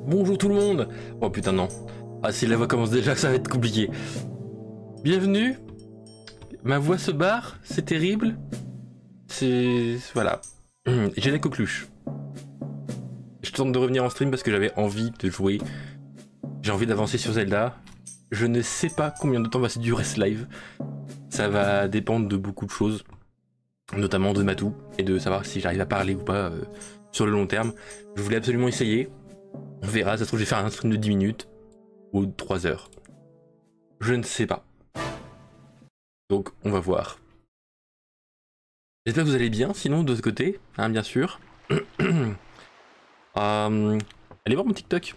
Bonjour tout le monde. Oh putain non. Ah si la voix commence déjà, ça va être compliqué. Bienvenue. Ma voix se barre, c'est terrible. C'est... voilà. J'ai la coqueluche. Je tente de revenir en stream parce que j'avais envie de jouer. J'ai envie d'avancer sur Zelda. Je ne sais pas combien de temps va se durer ce live. Ça va dépendre de beaucoup de choses. Notamment de Matou. Et de savoir si j'arrive à parler ou pas sur le long terme. Je voulais absolument essayer. On verra, ça se trouve je vais faire un stream de 10 minutes. Ou de 3 heures. Je ne sais pas. Donc on va voir. J'espère que vous allez bien, sinon de ce côté, hein, bien sûr. Allez voir mon TikTok.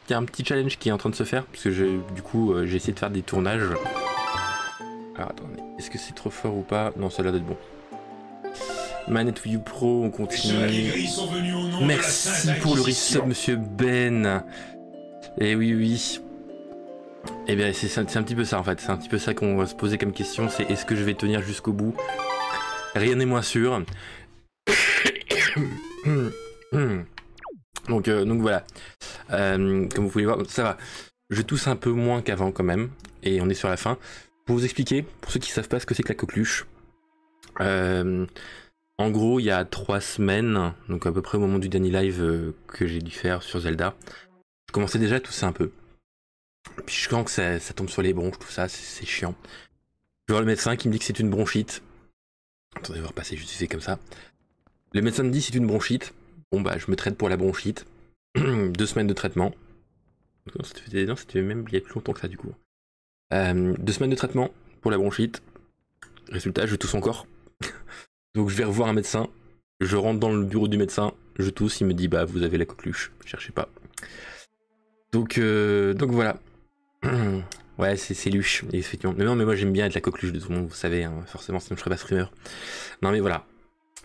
Il y a un petit challenge qui est en train de se faire, parce que du coup j'ai essayé de faire des tournages. Alors attendez, est-ce que c'est trop fort ou pas? Non, ça a l'air d'être bon. Manette Wii U Pro, on continue. Merci pour le resub, monsieur Ben. Et oui, oui. Et bien c'est un petit peu ça en fait, c'est un petit peu ça qu'on va se poser comme question, c'est est-ce que je vais tenir jusqu'au bout? Rien n'est moins sûr. donc voilà, comme vous pouvez voir, ça va. Je tousse un peu moins qu'avant quand même, et on est sur la fin. Pour vous expliquer, pour ceux qui savent pas ce que c'est que la coqueluche, en gros il y a 3 semaines, donc à peu près au moment du dernier live que j'ai dû faire sur Zelda, je commençais déjà à tousser un peu. Puis je sens que ça tombe sur les bronches, tout ça, c'est chiant. Je vois le médecin qui me dit que c'est une bronchite. Attendez, on va repasser juste fait comme ça. Le médecin me dit c'est une bronchite. Bon bah je me traite pour la bronchite. 2 semaines de traitement. Non, c'était même il y a plus longtemps que ça du coup. 2 semaines de traitement pour la bronchite. Résultat, je tousse encore. Donc je vais revoir un médecin. Je rentre dans le bureau du médecin. Je tousse, il me dit bah vous avez la coqueluche. Cherchez pas. Donc voilà. Ouais, c'est luche, effectivement. Mais non, mais moi j'aime bien être la coqueluche de tout le monde, vous savez, hein, forcément, sinon je serais pas streamer. Non, mais voilà.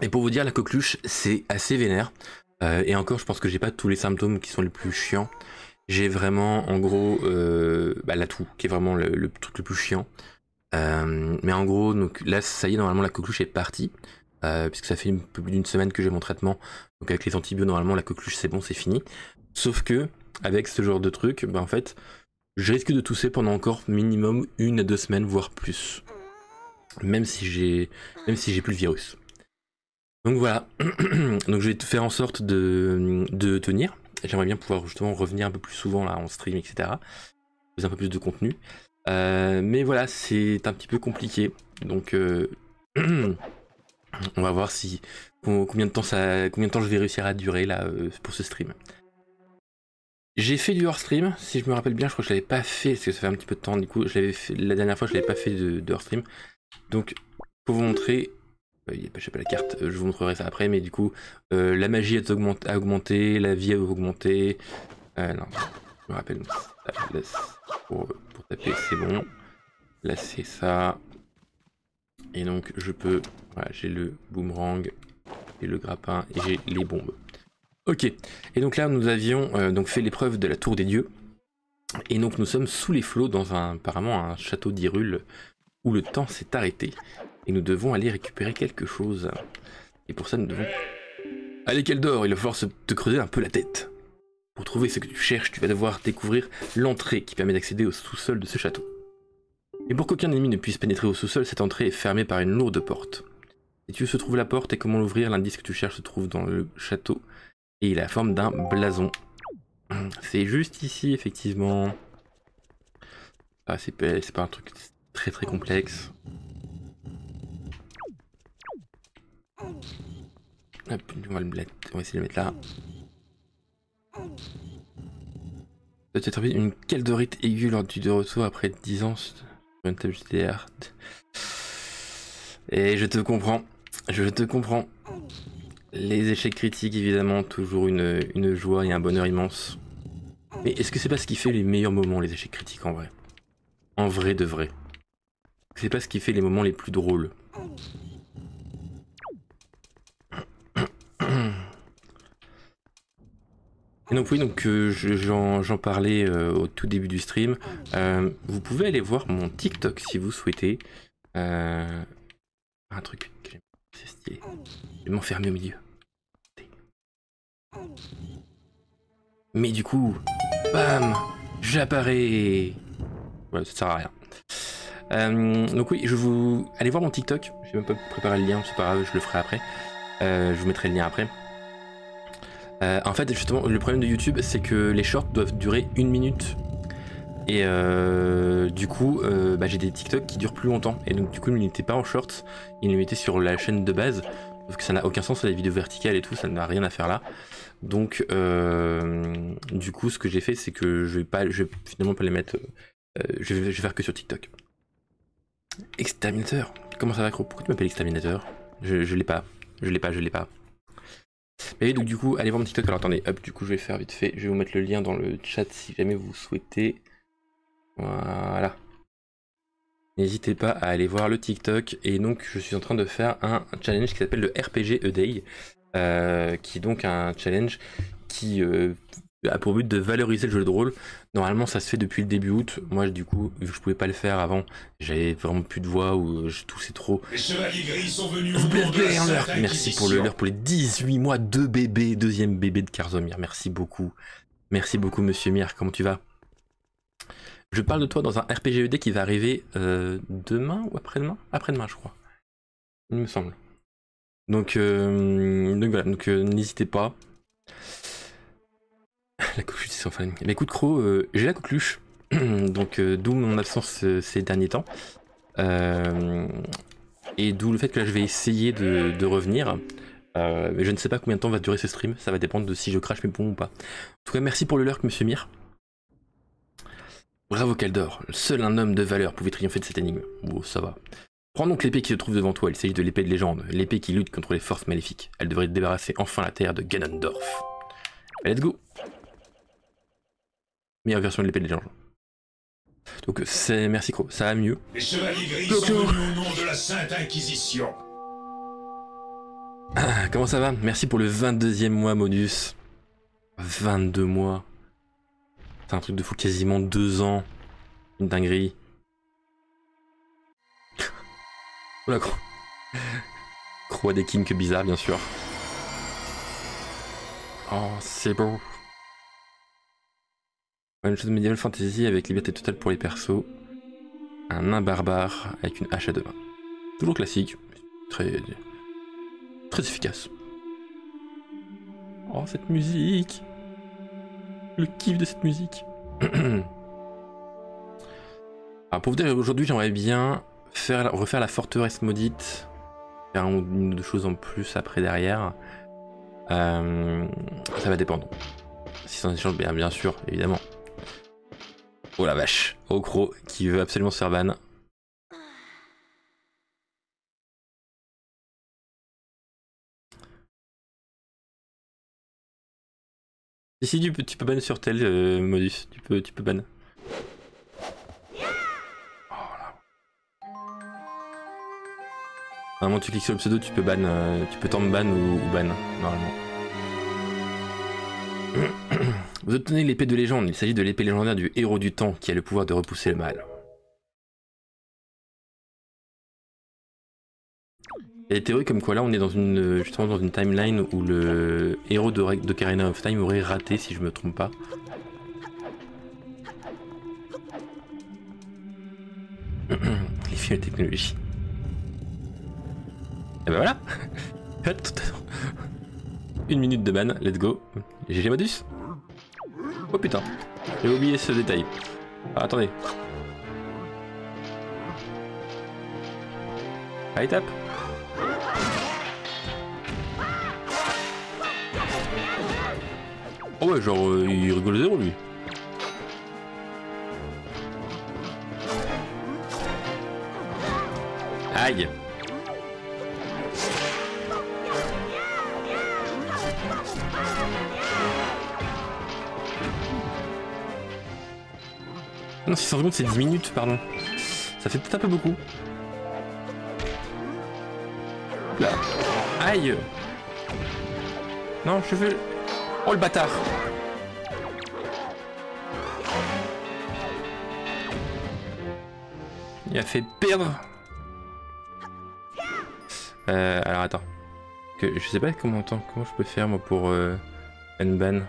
Et pour vous dire, la coqueluche, c'est assez vénère. Et encore, je pense que j'ai pas tous les symptômes qui sont les plus chiants. J'ai vraiment, en gros, la toux, qui est vraiment le truc le plus chiant. Mais en gros, donc là, ça y est, normalement, la coqueluche est partie. Puisque ça fait un peu plus d'une semaine que j'ai mon traitement. Donc avec les antibiotiques, normalement, la coqueluche, c'est bon, c'est fini. Sauf que, avec ce genre de truc, en fait, je risque de tousser pendant encore minimum 1 à 2 semaines, voire plus. Même si j'ai plus le virus. Donc voilà. Donc je vais faire en sorte de tenir. J'aimerais bien pouvoir justement revenir un peu plus souvent là en stream, etc. Faire un peu plus de contenu. Mais voilà, c'est un petit peu compliqué. Donc on va voir combien de temps je vais réussir à durer là pour ce stream. J'ai fait du hors stream, si je me rappelle bien, je crois que je l'avais pas fait, parce que ça fait un petit peu de temps, du coup, la dernière fois je l'avais pas fait de hors stream. Donc, pour vous montrer, je sais pas la carte, je vous montrerai ça après, mais du coup, la magie a augmenté, la vie a augmenté, non, je me rappelle, là, pour taper c'est bon, là c'est ça, et donc je peux, voilà, j'ai le boomerang, j'ai le grappin, et j'ai les bombes. Ok, et donc là nous avions donc fait l'épreuve de la tour des dieux, et donc nous sommes sous les flots dans apparemment un château d'Hyrule où le temps s'est arrêté, et nous devons aller récupérer quelque chose. Et pour ça nous devons... Allez Keldor, il va falloir te creuser un peu la tête. Pour trouver ce que tu cherches, tu vas devoir découvrir l'entrée qui permet d'accéder au sous-sol de ce château. Et pour qu'aucun ennemi ne puisse pénétrer au sous-sol, cette entrée est fermée par une lourde porte. Si tu veux se trouver la porte et comment l'ouvrir, l'indice que tu cherches se trouve dans le château. Et il a la forme d'un blason. C'est juste ici, effectivement. Ah, c'est pas un truc très très complexe. Hop, on va essayer de le mettre là. Peut-être une Keldorite aiguë lors du de retour après 10 ans sur une table JDR. Et je te comprends. Je te comprends. Les échecs critiques, évidemment, toujours une joie et un bonheur immense. Mais est-ce que c'est pas ce qui fait les meilleurs moments, les échecs critiques, en vrai? En vrai de vrai. C'est pas ce qui fait les moments les plus drôles. Et donc oui, donc j'en parlais au tout début du stream. Vous pouvez aller voir mon TikTok si vous souhaitez. Un truc que j'aime, c'est stylé. Je vais m'enfermer au milieu. Mais du coup, bam, j'apparais. Voilà, ça sert à rien. Donc oui, je vous... Allez voir mon TikTok, j'ai même pas préparé le lien, c'est pas grave, je le ferai après. Je vous mettrai le lien après. En fait, justement, le problème de YouTube, c'est que les shorts doivent durer 1 minute. Et du coup, j'ai des TikTok qui durent plus longtemps. Et donc du coup, ils ne les mettaient pas en shorts, ils les mettaient sur la chaîne de base. Sauf que ça n'a aucun sens, les vidéos verticales et tout, ça n'a rien à faire là. Donc du coup, ce que j'ai fait, c'est que je vais finalement pas les mettre... je vais faire que sur TikTok. Exterminateur. Comment ça va, Cro? Pourquoi tu m'appelles Exterminateur? Je l'ai pas. Je l'ai pas. Mais oui, donc du coup, allez voir mon TikTok. Alors attendez, hop, du coup, je vais faire vite fait. Je vais vous mettre le lien dans le chat si jamais vous souhaitez. Voilà. N'hésitez pas à aller voir le TikTok. Et donc, je suis en train de faire un challenge qui s'appelle le RPG A Day. Qui est donc un challenge qui a pour but de valoriser le jeu de rôle. Normalement, ça se fait depuis le début août. Moi, du coup, vu que je pouvais pas le faire avant, j'avais vraiment plus de voix ou je toussais trop. Les chevaliers gris sont venus au nom de la Sainte Inquisition. Merci pour le leurre, pour les 18 mois de bébé, deuxième bébé de Karzomir. Merci beaucoup. Merci beaucoup, monsieur Mir. Comment tu vas? Je parle de toi dans un RPG ED qui va arriver demain ou après-demain? Après-demain, je crois. Il me semble. Donc voilà, n'hésitez pas. La coqueluche, c'est enfin. Mais écoute, Cro, j'ai la coqueluche. Donc d'où mon absence ces derniers temps. Et d'où le fait que là je vais essayer de revenir. Mais je ne sais pas combien de temps va durer ce stream, ça va dépendre de si je crache mes poumons ou pas. En tout cas, merci pour le lurk, monsieur Mir. Bravo Kaldor, seul un homme de valeur pouvait triompher de cette énigme. Oh, ça va. Prends donc l'épée qui se trouve devant toi, il s'agit de l'épée de légende, l'épée qui lutte contre les forces maléfiques. Elle devrait débarrasser enfin la terre de Ganondorf. Let's go. Meilleure version de l'épée de légende. Donc c'est... Merci Cro, ça va mieux. Les chevaliers gris sont venus au nom de la Sainte Inquisition. Ah, comment ça va? Merci pour le 22e mois, Modus. 22 mois. C'est un truc de fou, quasiment 2 ans. Une dinguerie. Oula, Croix des kinks bizarres, bien sûr. Oh, c'est beau. Une chose médiévale fantasy avec liberté totale pour les persos. Un nain barbare avec une hache à 2 mains. Toujours classique, très efficace. Oh, cette musique! Le kiff de cette musique. Alors pour vous dire, aujourd'hui j'aimerais bien refaire la forteresse maudite. Faire une ou deux choses en plus après derrière. Ça va dépendre. Si c'est un échange, bien sûr, évidemment. Oh la vache, Okro qui veut absolument se faire ban. Si tu peux ban sur tel modus, tu peux ban. Oh là. Normalement tu cliques sur le pseudo, tu peux ban, tu peux temps ban ou ban normalement. Vous obtenez l'épée de légende, il s'agit de l'épée légendaire du héros du temps qui a le pouvoir de repousser le mal. Il y a des théories comme quoi là on est dans justement dans une timeline où le héros de Karina of Time aurait raté si je me trompe pas. Les films de technologie. Et ben voilà. 1 minute de ban, let's go. GG Modus. Oh putain, j'ai oublié ce détail. Ah, attendez. Allez, tape. Oh ouais, genre il rigole zéro lui. Aïe. Non, 600 secondes c'est 10 minutes, pardon. Ça fait peut-être un peu beaucoup. Là. Aïe. Non, je veux... Oh le bâtard. Il a fait perdre. Alors attends. Je sais pas comment je peux faire moi pour ban.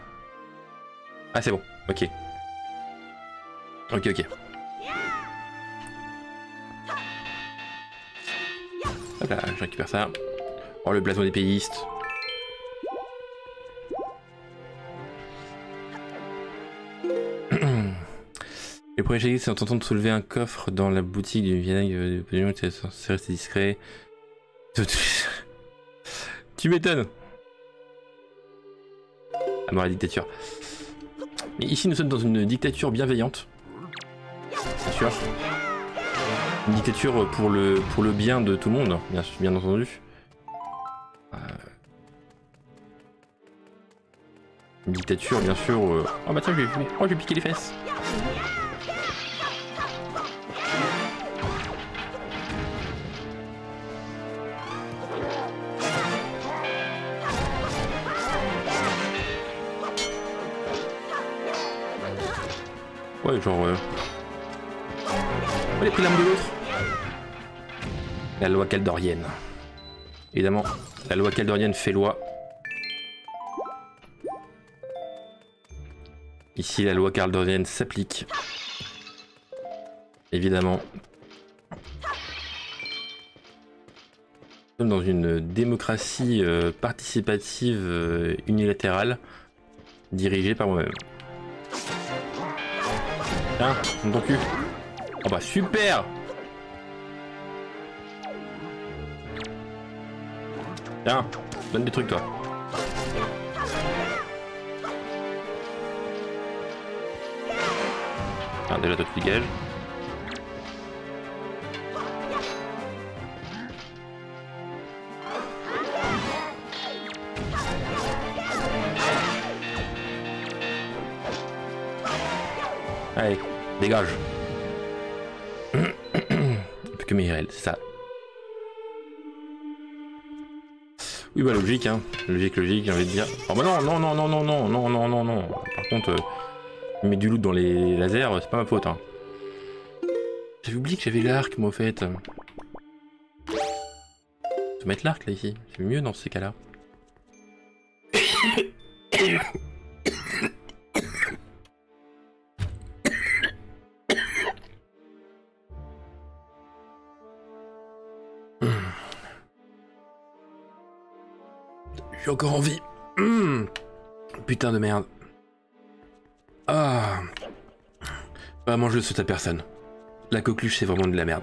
Ah c'est bon, ok. Ok. Hop là, je récupère ça. Oh le blason des péistes. Les premiers chéris, c'est en tentant de soulever un coffre dans la boutique du vieil c'est censé rester discret. Tu m'étonnes. À mort la dictature. Mais ici nous sommes dans une dictature bienveillante. Bien sûr. Une dictature pour le bien de tout le monde, bien entendu. Une dictature bien sûr. Oh bah tiens, j'ai piqué les fesses. Ouais, genre... Oh, les pris l'arme de l'autre. La loi caldorienne. Évidemment, la loi caldorienne fait loi. Ici, la loi caldorienne s'applique. Évidemment. Nous sommes dans une démocratie participative unilatérale, dirigée par moi-même. Tiens, ton cul. Oh bah super. Tiens, donne des trucs toi. Ah, déjà toi tu dégages. Allez, dégage. Plus que Mireille, c'est ça. Oui bah logique hein, logique, j'ai envie de dire. Oh bah non. Par contre, mettre du loot dans les lasers, c'est pas ma faute hein. J'avais oublié que j'avais l'arc moi au fait. Je vais mettre l'arc là ici, c'est mieux dans ces cas-là. Je suis encore en vie. Putain de merde. Ah. Vraiment je le souhaite à personne. La coqueluche c'est vraiment de la merde.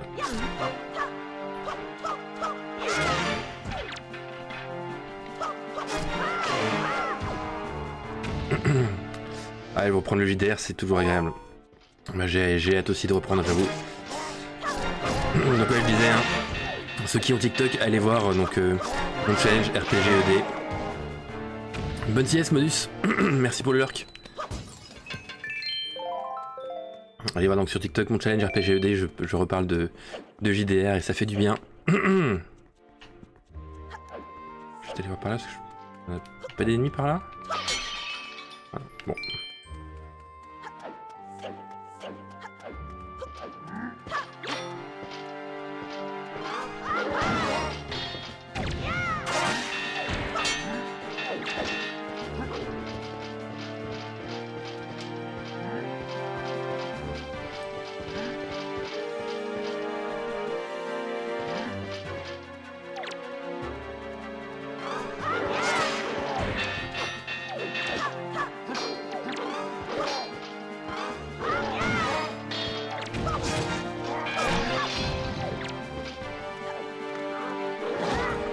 Allez, vous prendre le JDR, c'est toujours agréable. Bah, j'ai hâte aussi de reprendre, j'avoue. Donc ouais, je disais, hein, ceux qui ont TikTok, allez voir donc mon challenge RPGED. Bonne sieste, Modus. Merci pour le lurk. Allez voir donc sur TikTok mon challenge RPGED, je reparle de JDR et ça fait du bien. Je vais aller voir par là, parce que on a pas d'ennemis par là. Ah, bon.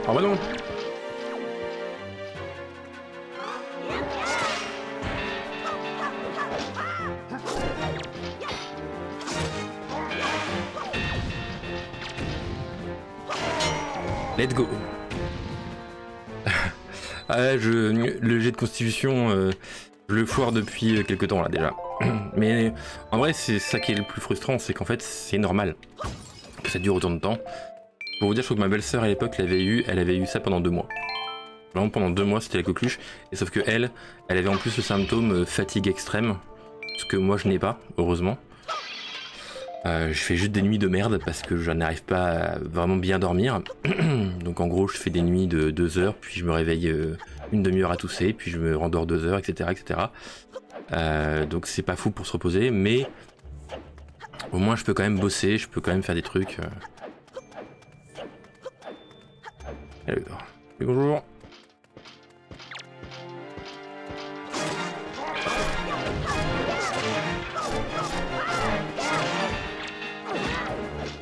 Ah bah non. Let's go. Ah, le jet de constitution, je le foire depuis quelques temps là déjà. Mais en vrai c'est ça qui est le plus frustrant, c'est qu'en fait c'est normal que ça dure autant de temps. Pour vous dire, je crois que ma belle-sœur à l'époque elle avait eu ça pendant 2 mois. Vraiment pendant 2 mois c'était la coqueluche, et sauf que elle avait en plus le symptôme fatigue extrême, ce que moi je n'ai pas, heureusement. Je fais juste des nuits de merde parce que je n'arrive pas à vraiment bien dormir. Donc en gros je fais des nuits de 2 heures, puis je me réveille une demi-heure à tousser, puis je me rendors 2 heures, etc. etc. Donc c'est pas fou pour se reposer, mais au moins je peux quand même bosser, je peux quand même faire des trucs. Alors, bonjour.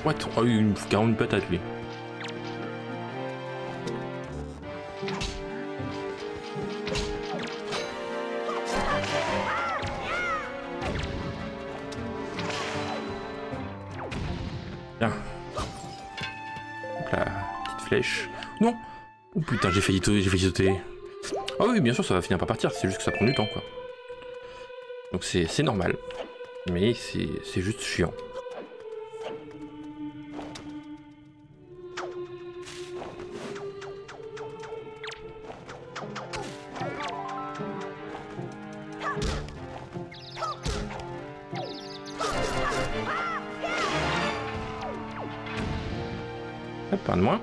What? Oh, il me fout carrément une patate lui. Bien. Hop là, petite flèche. Non! Oh putain, j'ai failli sauter. Ah oui, bien sûr, ça va finir par partir, c'est juste que ça prend du temps quoi. Donc c'est normal. Mais c'est juste chiant. Hop, un de moins.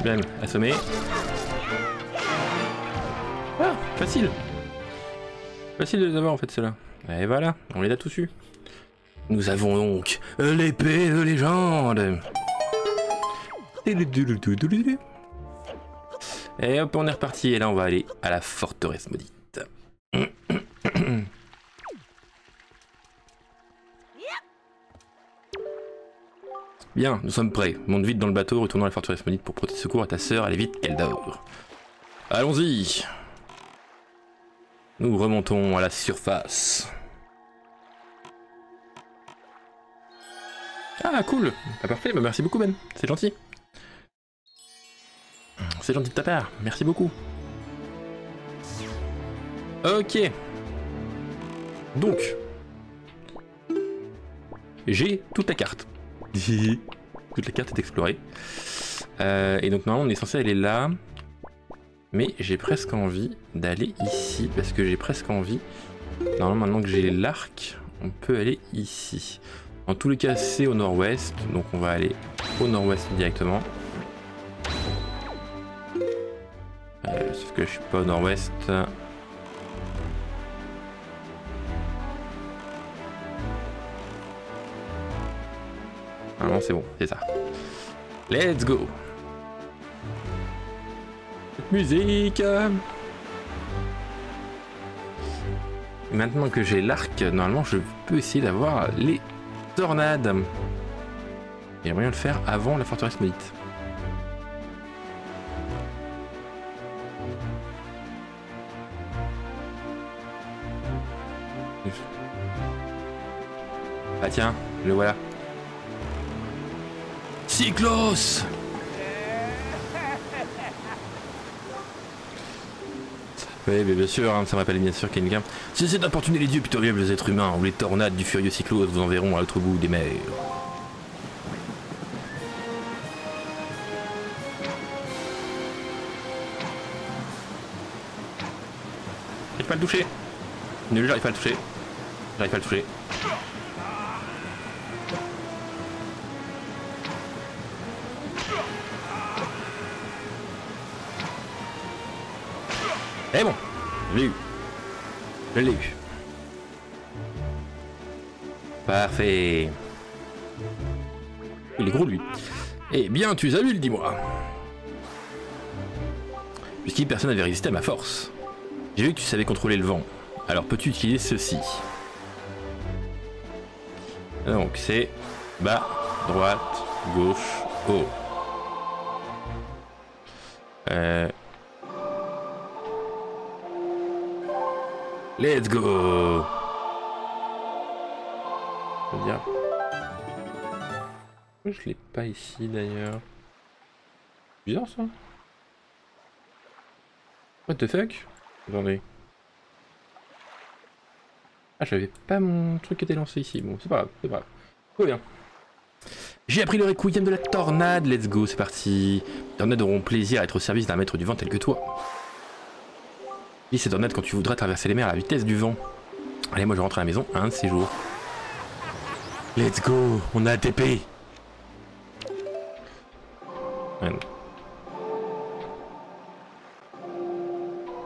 Bien, assommé. Ah, facile. Facile de les avoir en fait ceux-là. Et voilà, on les a tous eus. Nous avons donc l'épée de légende. Et hop, on est reparti. Et là, on va aller à la forteresse maudite. Bien, nous sommes prêts. Monte vite dans le bateau, retournons à la forteresse maudite pour porter secours à ta sœur. Allez vite, qu'elle dort. Allons-y. Nous remontons à la surface. Ah, cool. Ah, parfait, bah, merci beaucoup Ben, c'est gentil. C'est gentil de ta part, merci beaucoup. Ok. Donc, j'ai toute la carte. Toute la carte est explorée. Et donc normalement on est censé aller là. Mais j'ai presque envie d'aller ici. Parce que j'ai presque envie. Normalement maintenant que j'ai l'arc, on peut aller ici. En tous les cas c'est au nord-ouest. Donc on va aller au nord-ouest directement. Sauf que je suis pas au nord-ouest. Ah non, c'est bon, c'est ça. Let's go. Musique. Et maintenant que j'ai l'arc, normalement je peux essayer d'avoir les tornades. J'aimerais bien le faire avant la forteresse maudite. Ah tiens, le voilà. Cyclos! Oui, mais bien sûr, hein, ça me rappelle bien sûr quelqu'un. Cessez d'importuner les dieux pitoyables êtres humains, ou les tornades du furieux Cyclos vous enverront à l'autre bout des mers. J'arrive pas à le toucher. Nul, j'arrive pas à le toucher. J'arrive pas à le toucher. Eh bon, je l'ai eu. Je l'ai eu. Parfait. Il est gros lui. Eh bien, tu es habile, dis-moi. Puisqu'il personne n'avait résisté à ma force. J'ai vu que tu savais contrôler le vent. Alors peux-tu utiliser ceci? Donc c'est bas, droite, gauche, haut. Let's go. Je veux dire... Je l'ai pas ici d'ailleurs. Bizarre ça. What the fuck? Attendez. Ah, j'avais pas mon truc qui était lancé ici. Bon, c'est pas grave, c'est pas grave. Tout bien. J'ai appris le requiem de la tornade. Let's go, c'est parti. Les tornades auront plaisir à être au service d'un maître du vent tel que toi. Lis ces tornades quand tu voudras traverser les mers à la vitesse du vent. Allez, moi je rentre à la maison un de ces jours. Let's go, on a ATP. Ouais.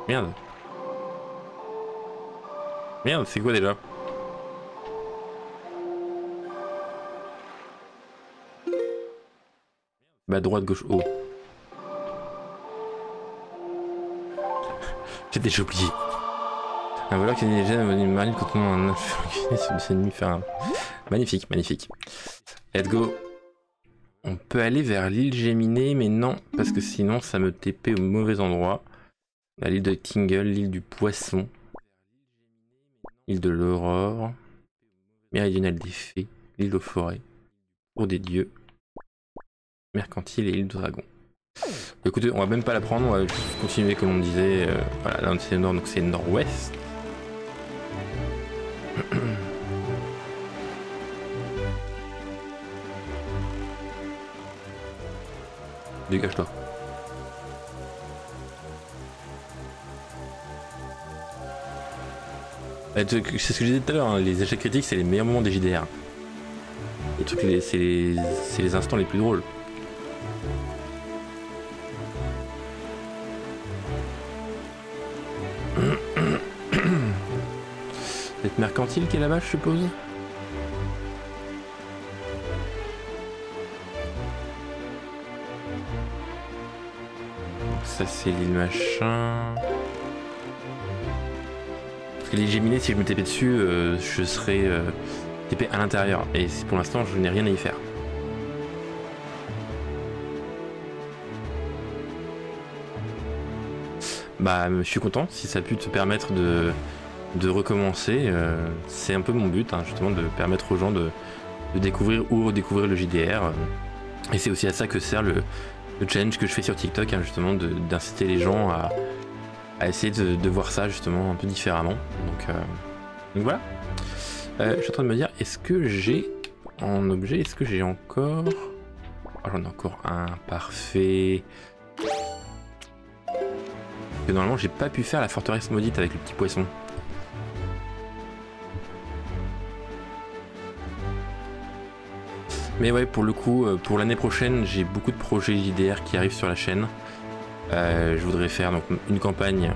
Merde. Merde, c'est quoi déjà? Bah droite, gauche, haut. J'ai déjà oublié. Un voleur qui est déjà une marine quand on a un ennemi faire. Magnifique, magnifique. Let's go. On peut aller vers l'île Géminée, mais non, parce que sinon ça me TP au mauvais endroit. L'île de Tingle, l'île du Poisson, l'île de l'Aurore, méridionale des Fées, l'île aux forêts, cour des dieux, mercantile et l'île du dragon. Écoutez, on va même pas la prendre, on va juste continuer comme on disait. Voilà, là c'est le nord, donc c'est le nord-ouest. Dégage-toi. C'est ce que je disais tout à l'heure, hein, les échecs critiques c'est les meilleurs moments des JDR. Les trucs, c'est les instants les plus drôles. Cette mercantile qui est là-bas, je suppose. Ça c'est l'île machin. Parce que les Géminés, si je me TP dessus, je serais TP à l'intérieur. Et pour l'instant, je n'ai rien à y faire. Bah, je suis content. Si ça a pu te permettre de recommencer, c'est un peu mon but, hein, justement, de permettre aux gens de découvrir ou redécouvrir le JDR. Et c'est aussi à ça que sert le challenge que je fais sur TikTok, hein, justement, d'inciter les gens à essayer de voir ça justement un peu différemment. Donc voilà. Je suis en train de me dire, est-ce que j'ai en objet, est-ce que j'ai encore... Oh, j'en ai encore un, parfait. Que normalement j'ai pas pu faire la forteresse maudite avec le petit poisson. Mais ouais, pour le coup, pour l'année prochaine, j'ai beaucoup de projets JDR qui arrivent sur la chaîne. Je voudrais faire donc une campagne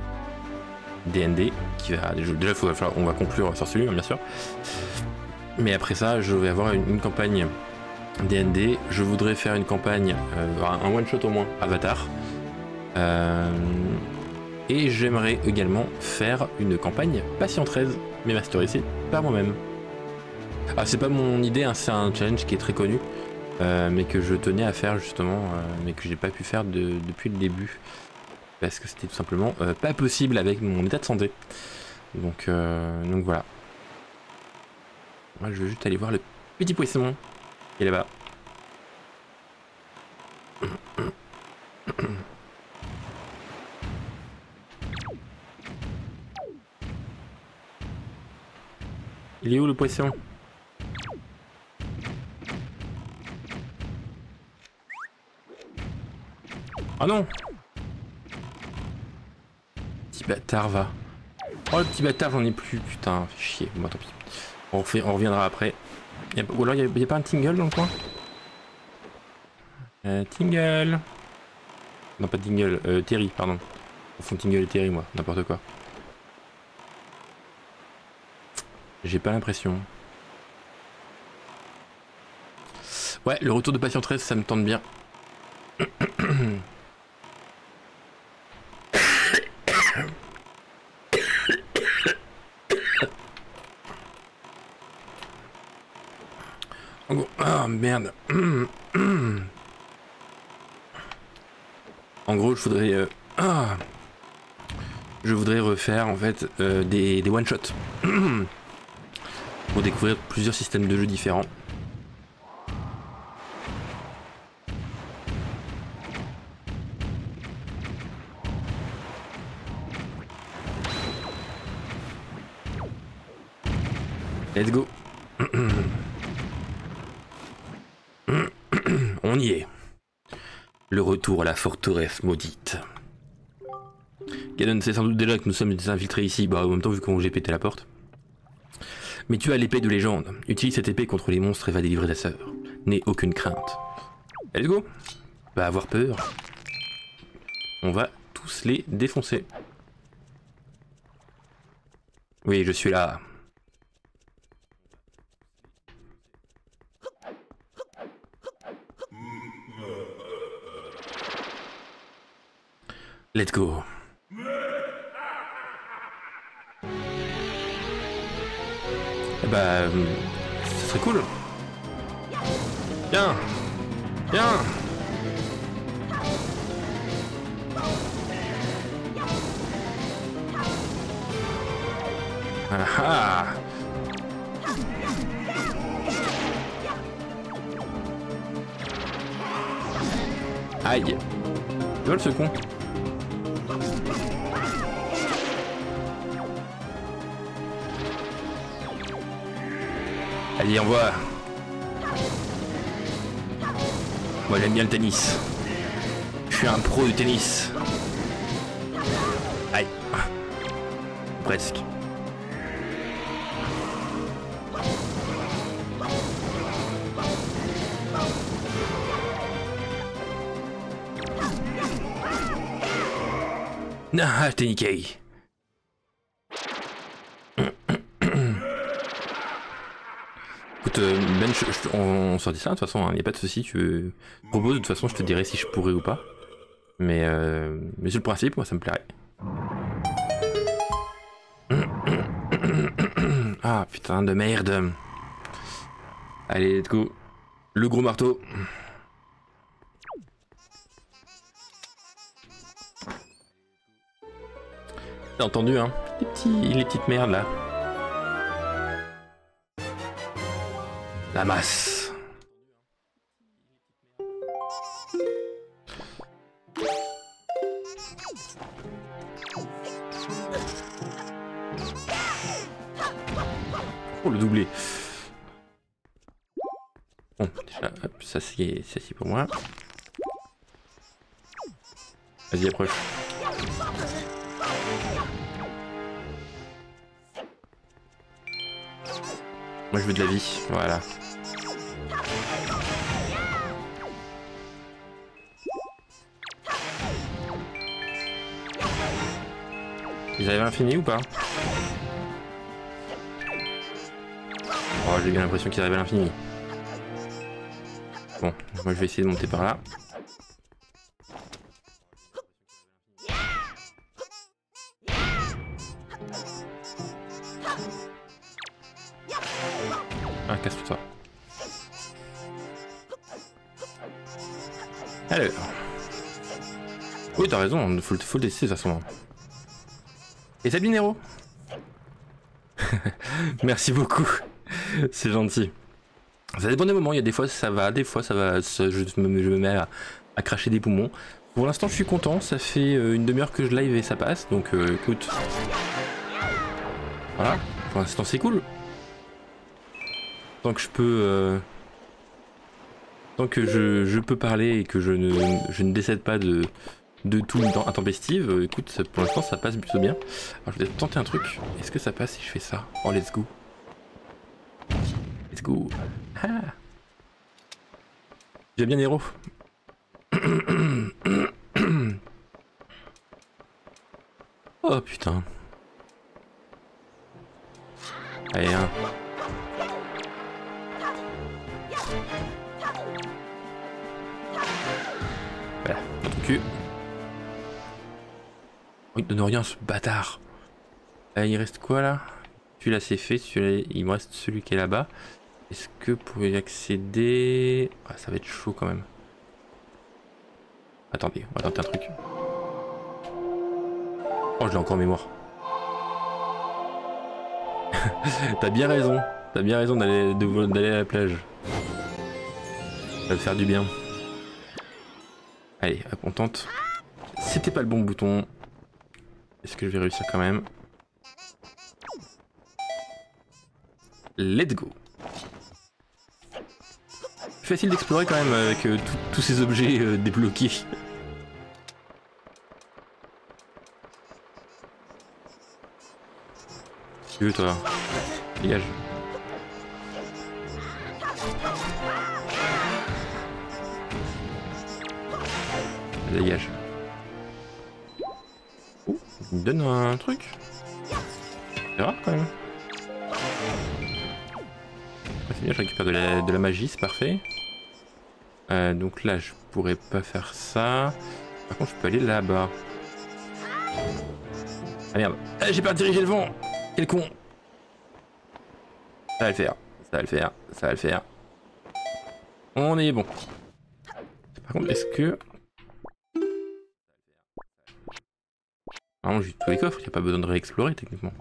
DND qui va déjà on va conclure sur celui bien sûr, mais après ça je vais avoir une campagne DND. Je voudrais faire une campagne un one shot au moins Avatar, et j'aimerais également faire une campagne Patient 13 mais masterisée par moi-même. Ah, c'est pas mon idée, hein, c'est un challenge qui est très connu, mais que je tenais à faire justement, mais que j'ai pas pu faire depuis le début parce que c'était tout simplement pas possible avec mon état de santé. Donc voilà. Moi je vais juste aller voir le petit poisson qui est là-bas. Il est où le poisson? Oh non! Petit bâtard va. Oh le petit bâtard, j'en ai plus, putain, fait chier. Bon, tant pis. On reviendra après. Ou alors il y a pas un Tingle dans le coin? Tingle. Non pas Tingle, Terry, pardon. Au fond Tingle et Terry, moi, n'importe quoi. J'ai pas l'impression. Ouais, le retour de Patient 13, ça me tente bien. Ah merde. En gros, je voudrais refaire en fait des one shots pour découvrir plusieurs systèmes de jeu différents. Let's go. On y est. Le retour à la forteresse maudite. Ganon sait sans doute déjà que nous sommes des infiltrés ici, bah en même temps vu qu'on j'ai pété la porte. Mais tu as l'épée de légende. Utilise cette épée contre les monstres et va délivrer ta sœur. N'aie aucune crainte. Let's go. Va avoir peur. On va tous les défoncer. Oui, je suis là. Let's go. Bah, ça serait cool. Viens. Viens. Ah ah. Aïe. Lol ce con. Allez, envoie. Moi j'aime bien le tennis. Je suis un pro du tennis. Aïe. Presque. Ah, je t'ai niqué. Écoute, Ben, on s'en dit ça de toute façon, il n'y a pas de souci. Tu proposes, de toute façon, je te dirai si je pourrais ou pas. Mais sur le principe, moi ça me plairait. Ah putain de merde. Allez, let's go. Le gros marteau. T'as entendu, hein, les petites merdes là. La masse. Oh, le doublé. Bon, déjà, hop, ça c'est pour moi. Vas-y, approche. Moi je veux de la vie, voilà. Ils arrivent à l'infini ou pas? Oh, j'ai bien l'impression qu'ils arrivent à l'infini. Bon, moi je vais essayer de monter par là. Ah, casse-toi. Alors. Oui, t'as raison, faut le laisser de toute façon. Et salut Nero. Merci beaucoup. C'est gentil. Ça dépend des moments, il y a des fois ça va, des fois ça va, je me mets à cracher des poumons. Pour l'instant je suis content, ça fait une demi-heure que je live et ça passe, donc écoute. Voilà, pour l'instant c'est cool. Tant que je peux... tant que je peux parler et que je ne décède pas de tout intempestive, écoute, pour l'instant ça passe plutôt bien. Alors je vais tenter un truc, est-ce que ça passe si je fais ça? Oh let's go. Let's go. Ah. J'aime bien Nero. Oh putain. Allez, hein. Voilà, dans ton cul. Oh, il donne rien ce bâtard. Il reste quoi là? Celui-là c'est fait, celui-là, il me reste celui qui est là-bas. Est-ce que pour y accéder... Ah, ça va être chaud quand même. Attendez, on va tenter un truc. Oh, je l'ai encore en mémoire. T'as bien raison d'aller à la plage. Ça va te faire du bien. Allez, hop, on tente. C'était pas le bon bouton. Est-ce que je vais réussir quand même? Let's go. Facile d'explorer quand même avec tous ces objets débloqués. Tu veux toi? Dégage. Dégage. Oh, il me donne un truc. C'est rare quand même. C'est bien, je récupère de la magie, c'est parfait. Donc là, je pourrais pas faire ça. Par contre, je peux aller là-bas. Ah merde, j'ai pas dirigé le vent. Quel con. Ça va le faire, ça va le faire, ça va le faire. On est bon. Par contre, est-ce que... Vraiment, j'ai tous les coffres, il n'y a pas besoin de réexplorer techniquement.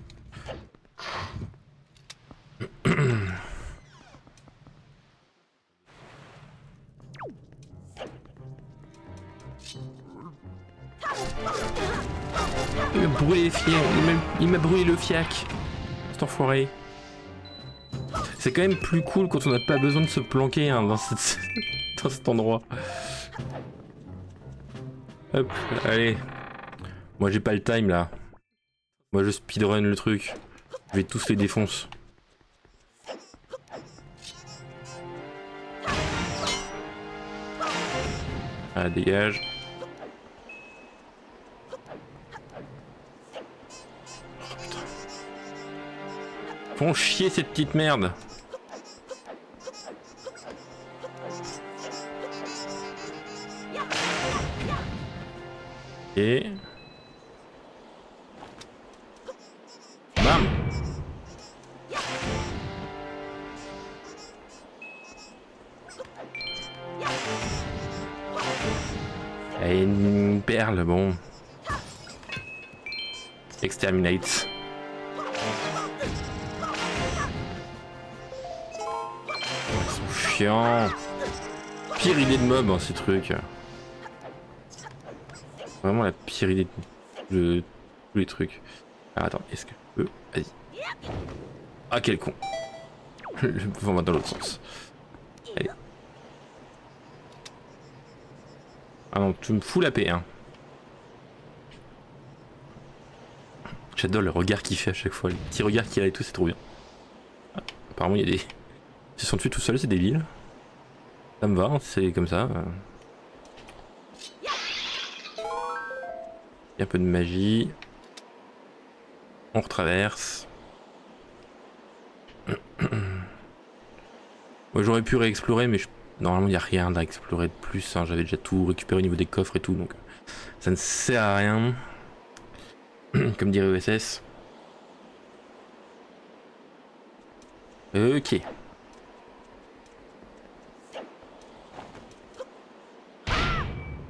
Il m'a brûlé les fiacs, il m'a brûlé le fiac. Cet enfoiré. C'est quand même plus cool quand on n'a pas besoin de se planquer hein, dans cet endroit. Hop, allez. Moi j'ai pas le time là. Moi je speedrun le truc. Je vais tous les défoncer. Ah, dégage. Oh, putain. Font chier cette petite merde. Et... Bam. Et une perle, bon. Exterminate. Ils sont chiants. Pire idée de mob, hein, ces trucs. Vraiment la pire idée de tous les trucs. Alors attends, est-ce que je peux... Vas-y. Ah quel con. Le vent va dans l'autre sens. Allez. Ah non, tu me fous la paix hein. J'adore le regard qu'il fait à chaque fois, le petit regard qu'il a et tout, c'est trop bien. Ah, apparemment il y a des... Ils se sont tués tout seuls, c'est débile. Ça me va, hein, c'est comme ça. Un peu de magie. On retraverse. Moi j'aurais pu réexplorer mais normalement il n'y a rien à explorer de plus. Hein. J'avais déjà tout récupéré au niveau des coffres et tout donc ça ne sert à rien. Comme dirait ESS. Ok.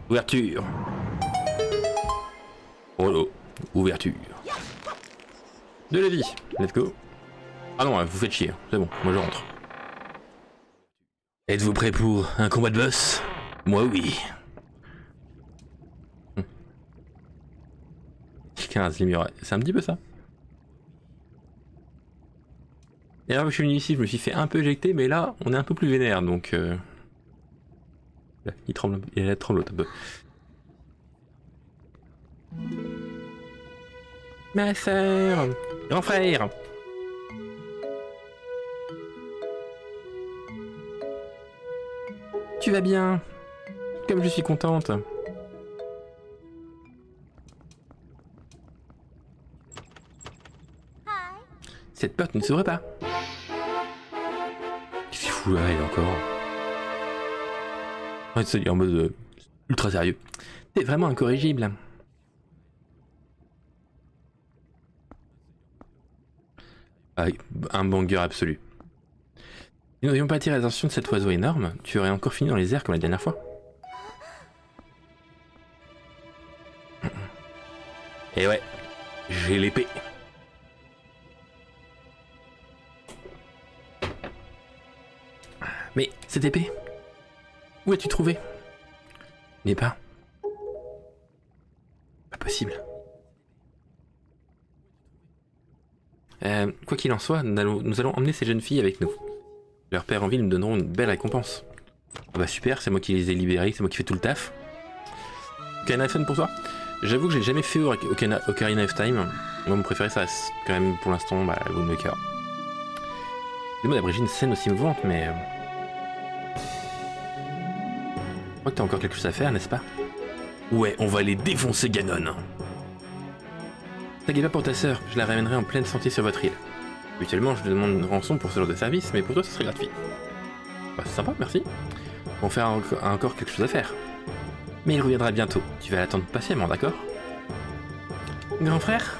Ouverture. Oh, ouverture. De la vie, let's go. Ah non, vous faites chier, c'est bon, moi je rentre. Êtes-vous prêts pour un combat de boss? Moi oui. 15, les murs, c'est un petit peu ça. Et alors que je suis venu ici, je me suis fait un peu éjecter, mais là, on est un peu plus vénère, donc... Là, il tremble, il tremblote un peu. Ma sœur, grand frère. Tu vas bien? Comme je suis contente. Cette porte ne s'ouvre pas. Qu'est-ce qu'il fout là, elle encore? Ouais, c'est en mode ultra sérieux. T'es vraiment incorrigible. Ah, un banger absolu. Si nous n'avions pas attiré l'attention de cet oiseau énorme, tu aurais encore fini dans les airs comme la dernière fois. Et ouais, j'ai l'épée. Mais cette épée, où as-tu trouvé? N'est pas. Pas possible. Quoi qu'il en soit, nous allons emmener ces jeunes filles avec nous. Leurs pères en ville nous donneront une belle récompense. Ah bah super, c'est moi qui les ai libérés, c'est moi qui fais tout le taf. Ocarina of Time pour toi? J'avoue que j'ai jamais fait Ocarina of Time. Moi mon préféré ça reste quand même pour l'instant bah, le Wind Waker. Dis-moi d'abréger une scène aussi mouvante mais... Je crois que t'as encore quelque chose à faire, n'est-ce pas? Ouais, on va les défoncer, Ganon. T'inquiète pas pour ta sœur, je la ramènerai en pleine santé sur votre île. Habituellement, je demande une rançon pour ce genre de service, mais pour toi, ce serait gratuit. Bah, c'est sympa, merci. On va faire encore quelque chose à faire. Mais il reviendra bientôt. Tu vas l'attendre patiemment, d'accord? Grand frère,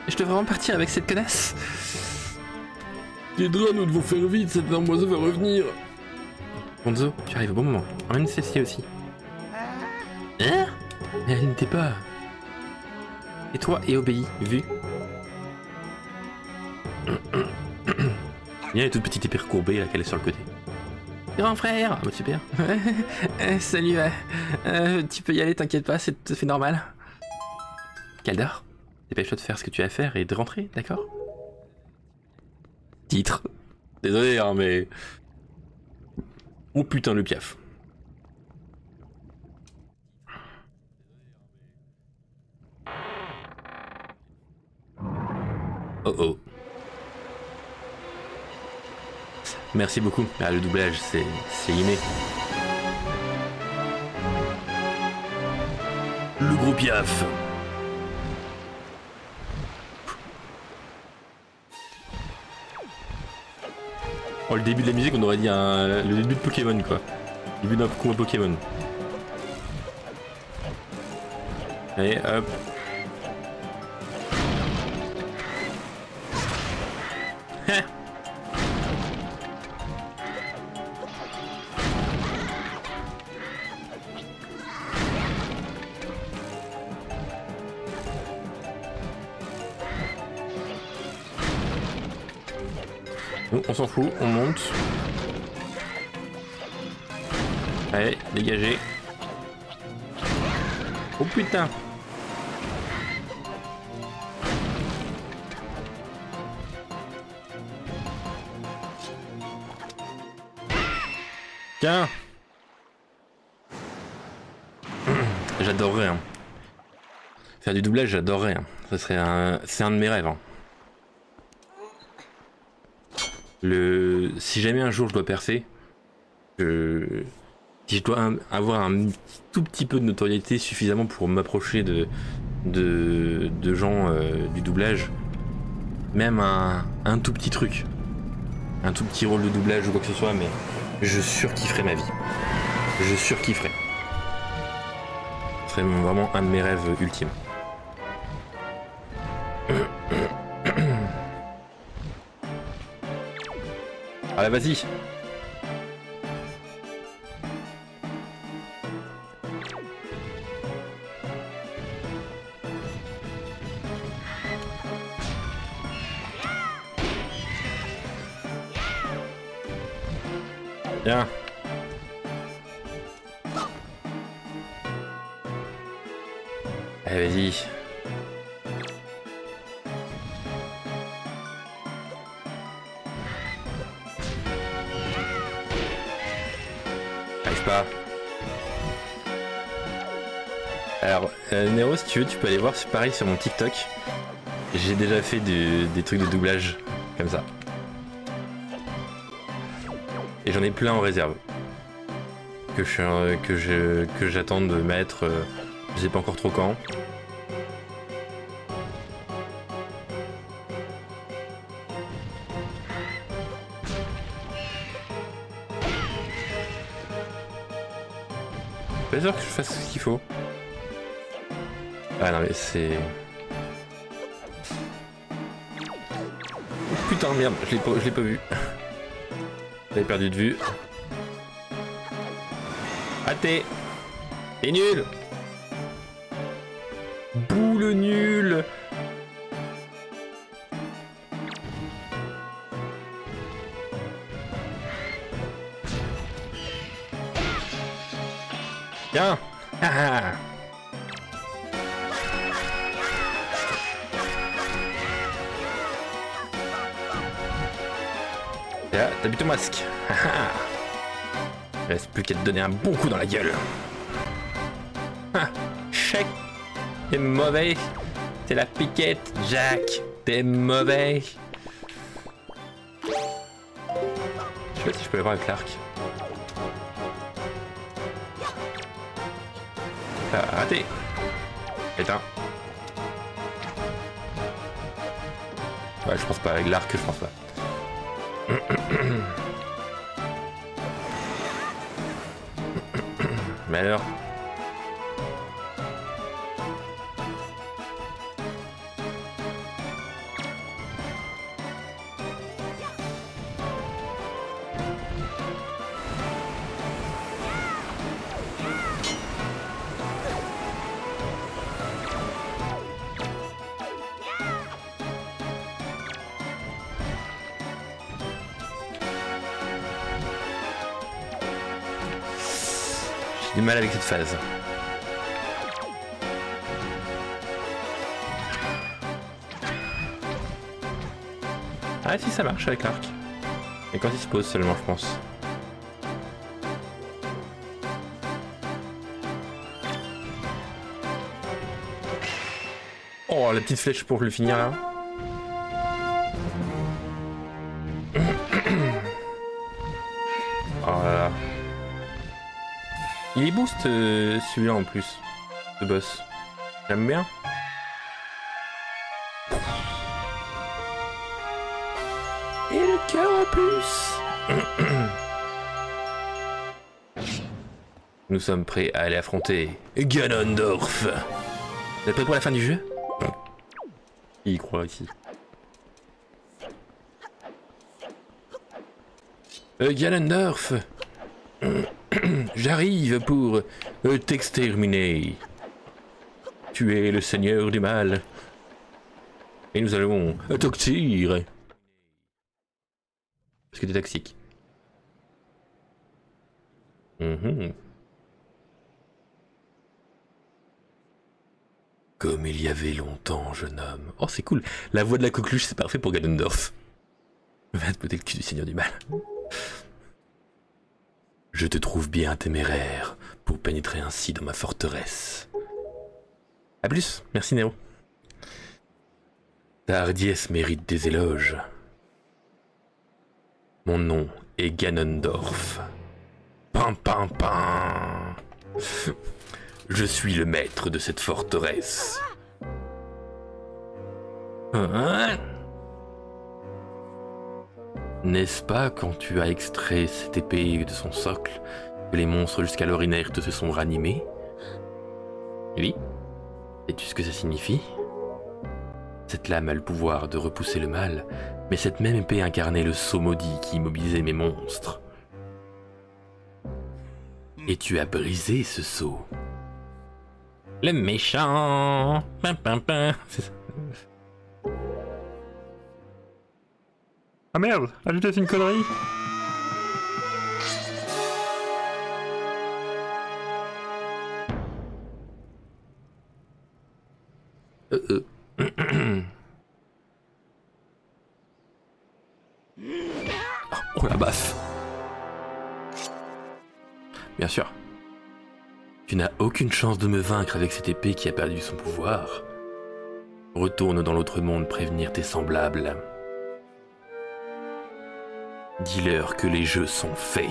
je devrais vraiment partir avec cette connasse. Tiendra, nous devons faire vite, cette demoiselle va revenir. Gonzo, tu arrives au bon moment. Emmène celle-ci aussi. Hein? Mais elle n'était pas... Et toi, et obéis, vu? Il y a une toute petite épée recourbée là qu'elle est sur le côté. Grand frère! Ah bah super. Salut, tu peux y aller, t'inquiète pas, c'est tout à fait normal. Kaldor, dépêche-toi de faire ce que tu as à faire et de rentrer, d'accord? Titre. Désolé, hein, mais... Oh putain, le piaf. Oh oh. Merci beaucoup. Ah, le doublage, c'est inné. Le gros piaf. Oh, le début de la musique, on aurait dit le début de Pokémon, quoi. Le début d'un combat Pokémon. Allez, hop. Bon, on s'en fout, on monte. Allez, dégagez. Oh putain. Tiens. J'adorerais. Hein. Faire du doublage, j'adorerais. Hein. Ça serait c'est un de mes rêves. Hein. Si jamais un jour je dois percer, si je dois avoir un tout petit peu de notoriété suffisamment pour m'approcher de gens du doublage, même un tout petit truc, un tout petit rôle de doublage ou quoi que ce soit, mais je surkifferais ma vie. Je surkifferais. Ce serait vraiment un de mes rêves ultimes. Allez, vas-y. Bien. Allez, vas-y. Pas. Alors, Nero, si tu veux, tu peux aller voir, c'est pareil sur mon TikTok. J'ai déjà fait des trucs de doublage comme ça. Et j'en ai plein en réserve. Que j'attends de mettre, je sais pas encore trop quand. Pas sûr que je fasse ce qu'il faut. Ah non mais c'est... Oh, putain merde, je l'ai pas vu. J'avais perdu de vue. Raté. T'es nul. Boule nul. Tiens. Ah. Là, t'as bu ton masque. Il reste plus qu'à te donner un bon coup dans la gueule. Ah, chèque. T'es mauvais. C'est la piquette, Jack. T'es mauvais. Je sais pas si je peux aller voir avec l'arc. Ah, raté. Éteins. Ouais, je pense pas. Avec l'arc, je pense pas. Mais alors... J'ai du mal avec cette phase. Ah si, ça marche avec l'arc. Et quand il se pose seulement, je pense. Oh, la petite flèche pour le finir là. Oh là là. Il est boost celui-là en plus, ce boss. J'aime bien. Et le cœur en plus. Nous sommes prêts à aller affronter Ganondorf. Vous êtes prêts pour la fin du jeu? Il y croit ici. Ganondorf. J'arrive pour t'exterminer. Tu es le seigneur du mal. Et nous allons t'octir. Parce que t'es toxique. Comme il y avait longtemps, jeune homme. Oh, c'est cool. La voix de la coqueluche, c'est parfait pour Ganondorf. Va te botter le cul du seigneur du mal. Je te trouve bien téméraire pour pénétrer ainsi dans ma forteresse. A plus, merci Néo. Ta hardiesse mérite des éloges. Mon nom est Ganondorf. Pam pam pam. Je suis le maître de cette forteresse. Hein? N'est-ce pas quand tu as extrait cette épée de son socle que les monstres jusqu'alors inertes se sont ranimés? Oui. Sais-tu ce que ça signifie? Cette lame a le pouvoir de repousser le mal, mais cette même épée incarnait le sceau maudit qui immobilisait mes monstres. Et tu as brisé ce sceau. Le méchant. Pam, pam, pam. Ah merde, j'ai peut-être une connerie. Oh la baffe. Bien sûr. Tu n'as aucune chance de me vaincre avec cette épée qui a perdu son pouvoir. Retourne dans l'autre monde prévenir tes semblables. Dis-leur que les jeux sont faits.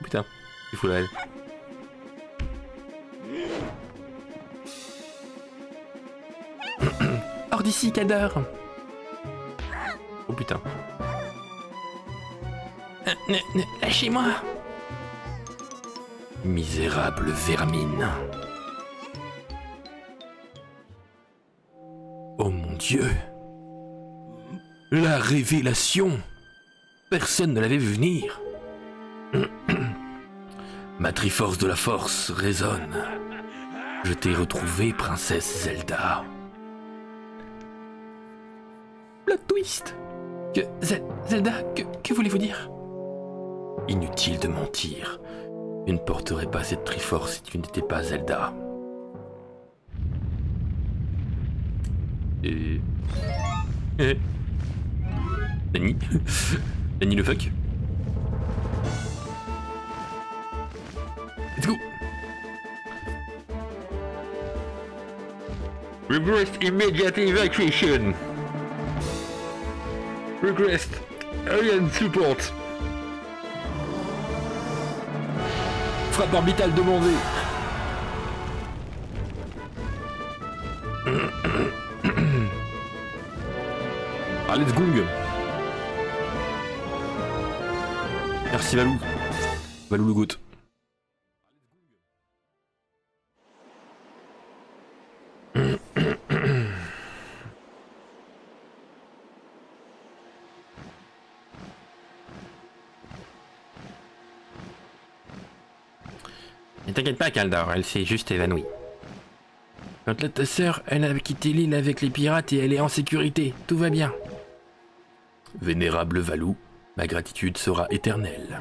Putain, il faut la L. Hors d'ici, Cador. Oh putain. Lâchez-moi. Misérable vermine. Oh mon Dieu. La révélation. Personne ne l'avait vu venir. Ma Triforce de la Force résonne. Je t'ai retrouvée, princesse Zelda. Plot twist. Zelda, que voulez-vous dire? Inutile de mentir. Tu ne porterais pas cette Triforce si tu n'étais pas Zelda. Nani? Nani le fuck? Let's go! Request immediate evacuation! Request alien support! frappe orbitale demandée. Ah, let's go. Merci Valou. Valou le goût. Ne t'inquiète pas, Kaldor, elle s'est juste évanouie. Quant à ta sœur, elle a quitté l'île avec les pirates et elle est en sécurité. Tout va bien. Vénérable Valou, ma gratitude sera éternelle.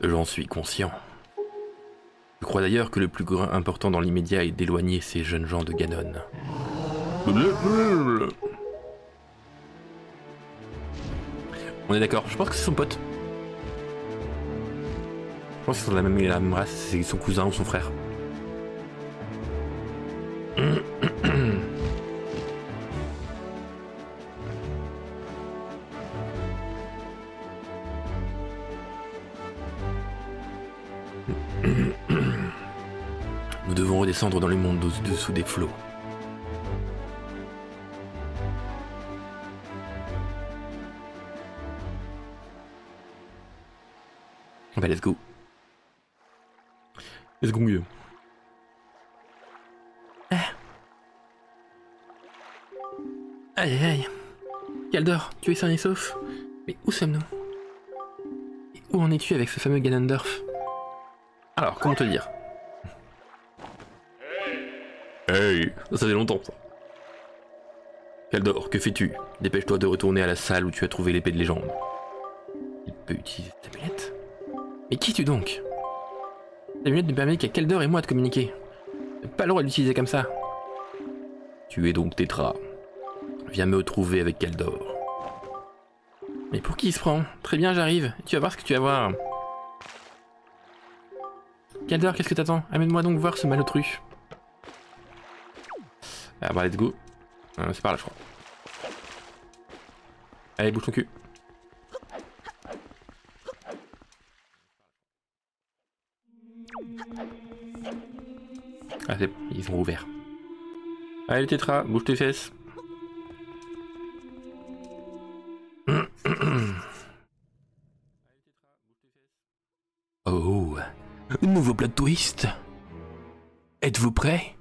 J'en suis conscient. Je crois d'ailleurs que le plus important dans l'immédiat est d'éloigner ces jeunes gens de Ganon. On est d'accord, je pense que c'est son pote. Je pense qu'ils sont de la même race, c'est son cousin ou son frère. Nous devons redescendre dans le monde au-dessous des flots. Bah, let's go. Let's go mieux. Aïe aïe aïe. Kaldor, tu es sain et sauf? Mais où sommes-nous? Et où en es-tu avec ce fameux Ganondorf? Alors, comment te dire? Hey, ça fait longtemps ça. Kaldor, que fais-tu? Dépêche-toi de retourner à la salle où tu as trouvé l'épée de légende. Il peut utiliser cette amulette? Mais qui es-tu donc? L'amulette ne permet qu'à Kaldor et moi de communiquer. Tu n'as pas le droit de l'utiliser comme ça. Tu es donc Tetra. Viens me retrouver avec Kaldor. Mais pour qui il se prend? Très bien, j'arrive. Tu vas voir ce que tu vas voir. Kaldor, qu'est-ce que t'attends? Amène-moi donc voir ce malotru. Ah bah let's go. C'est par là je crois. Allez, bouge ton cul. Ah c'est bon, ils sont ouverts. Allez Tetra, bouge tes fesses. Oh, nouveau plot twist. Êtes-vous prêts?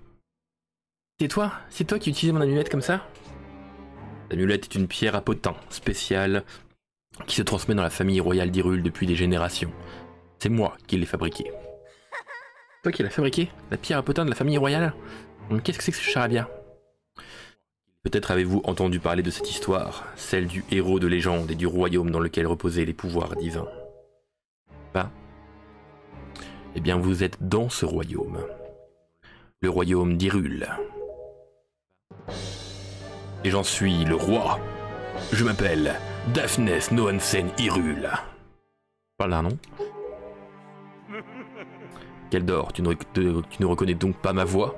C'est toi qui utilisais mon amulette comme ça? L'amulette est une pierre à potin spéciale qui se transmet dans la famille royale d'Hyrule depuis des générations. C'est moi qui l'ai fabriquée. Toi qui l'as fabriquée? La pierre à potin de la famille royale? Qu'est-ce que c'est que ce charabia? Peut-être avez-vous entendu parler de cette histoire, celle du héros de légende et du royaume dans lequel reposaient les pouvoirs divins. Pas? Eh bien vous êtes dans ce royaume. Le royaume d'Hyrule. Et j'en suis le roi. Je m'appelle Daphnes Nohansen Hyrule. Pas là, non? Kaldor, tu ne reconnais donc pas ma voix?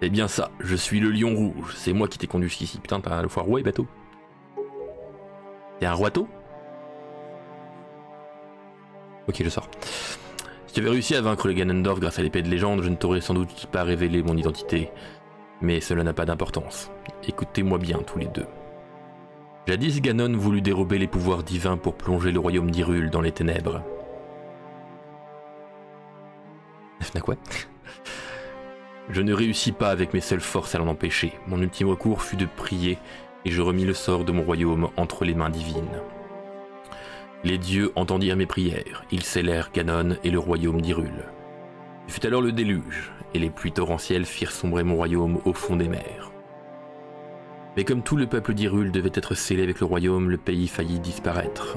C'est bien ça, je suis le lion rouge. C'est moi qui t'ai conduit jusqu'ici. Putain, t'as le fois roi et bateau. T'es un roiteau? Ok, je sors. Si tu avais réussi à vaincre le Ganondorf grâce à l'épée de légende, je ne t'aurais sans doute pas révélé mon identité. Mais cela n'a pas d'importance. Écoutez-moi bien tous les deux. Jadis, Ganon voulut dérober les pouvoirs divins pour plonger le royaume d'Hyrule dans les ténèbres. Quoi? Je ne réussis pas avec mes seules forces à l'en empêcher. Mon ultime recours fut de prier et je remis le sort de mon royaume entre les mains divines. Les dieux entendirent mes prières, ils scellèrent Ganon et le royaume d'Hyrule. Ce fut alors le déluge, et les pluies torrentielles firent sombrer mon royaume au fond des mers. Mais comme tout le peuple d'Hyrule devait être scellé avec le royaume, le pays faillit disparaître.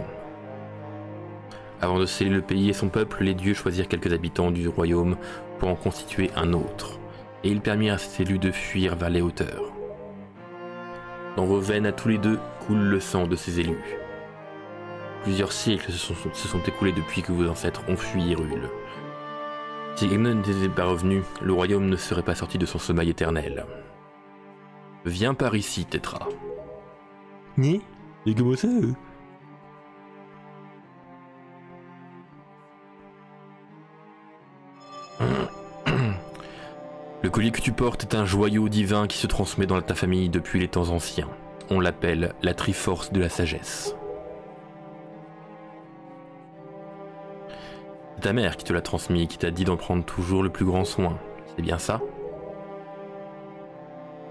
Avant de sceller le pays et son peuple, les dieux choisirent quelques habitants du royaume pour en constituer un autre, et ils permirent à ces élus de fuir vers les hauteurs. Dans vos veines à tous les deux coule le sang de ces élus. Plusieurs siècles se sont écoulés depuis que vos ancêtres ont fui Hyrule. Si Ganon n'était pas revenu, le royaume ne serait pas sorti de son sommeil éternel. Viens par ici, Tetra. Ni? Et comment ça Le collier que tu portes est un joyau divin qui se transmet dans ta famille depuis les temps anciens. On l'appelle la Triforce de la Sagesse. C'est ta mère qui te l'a transmis et qui t'a dit d'en prendre toujours le plus grand soin. C'est bien ça?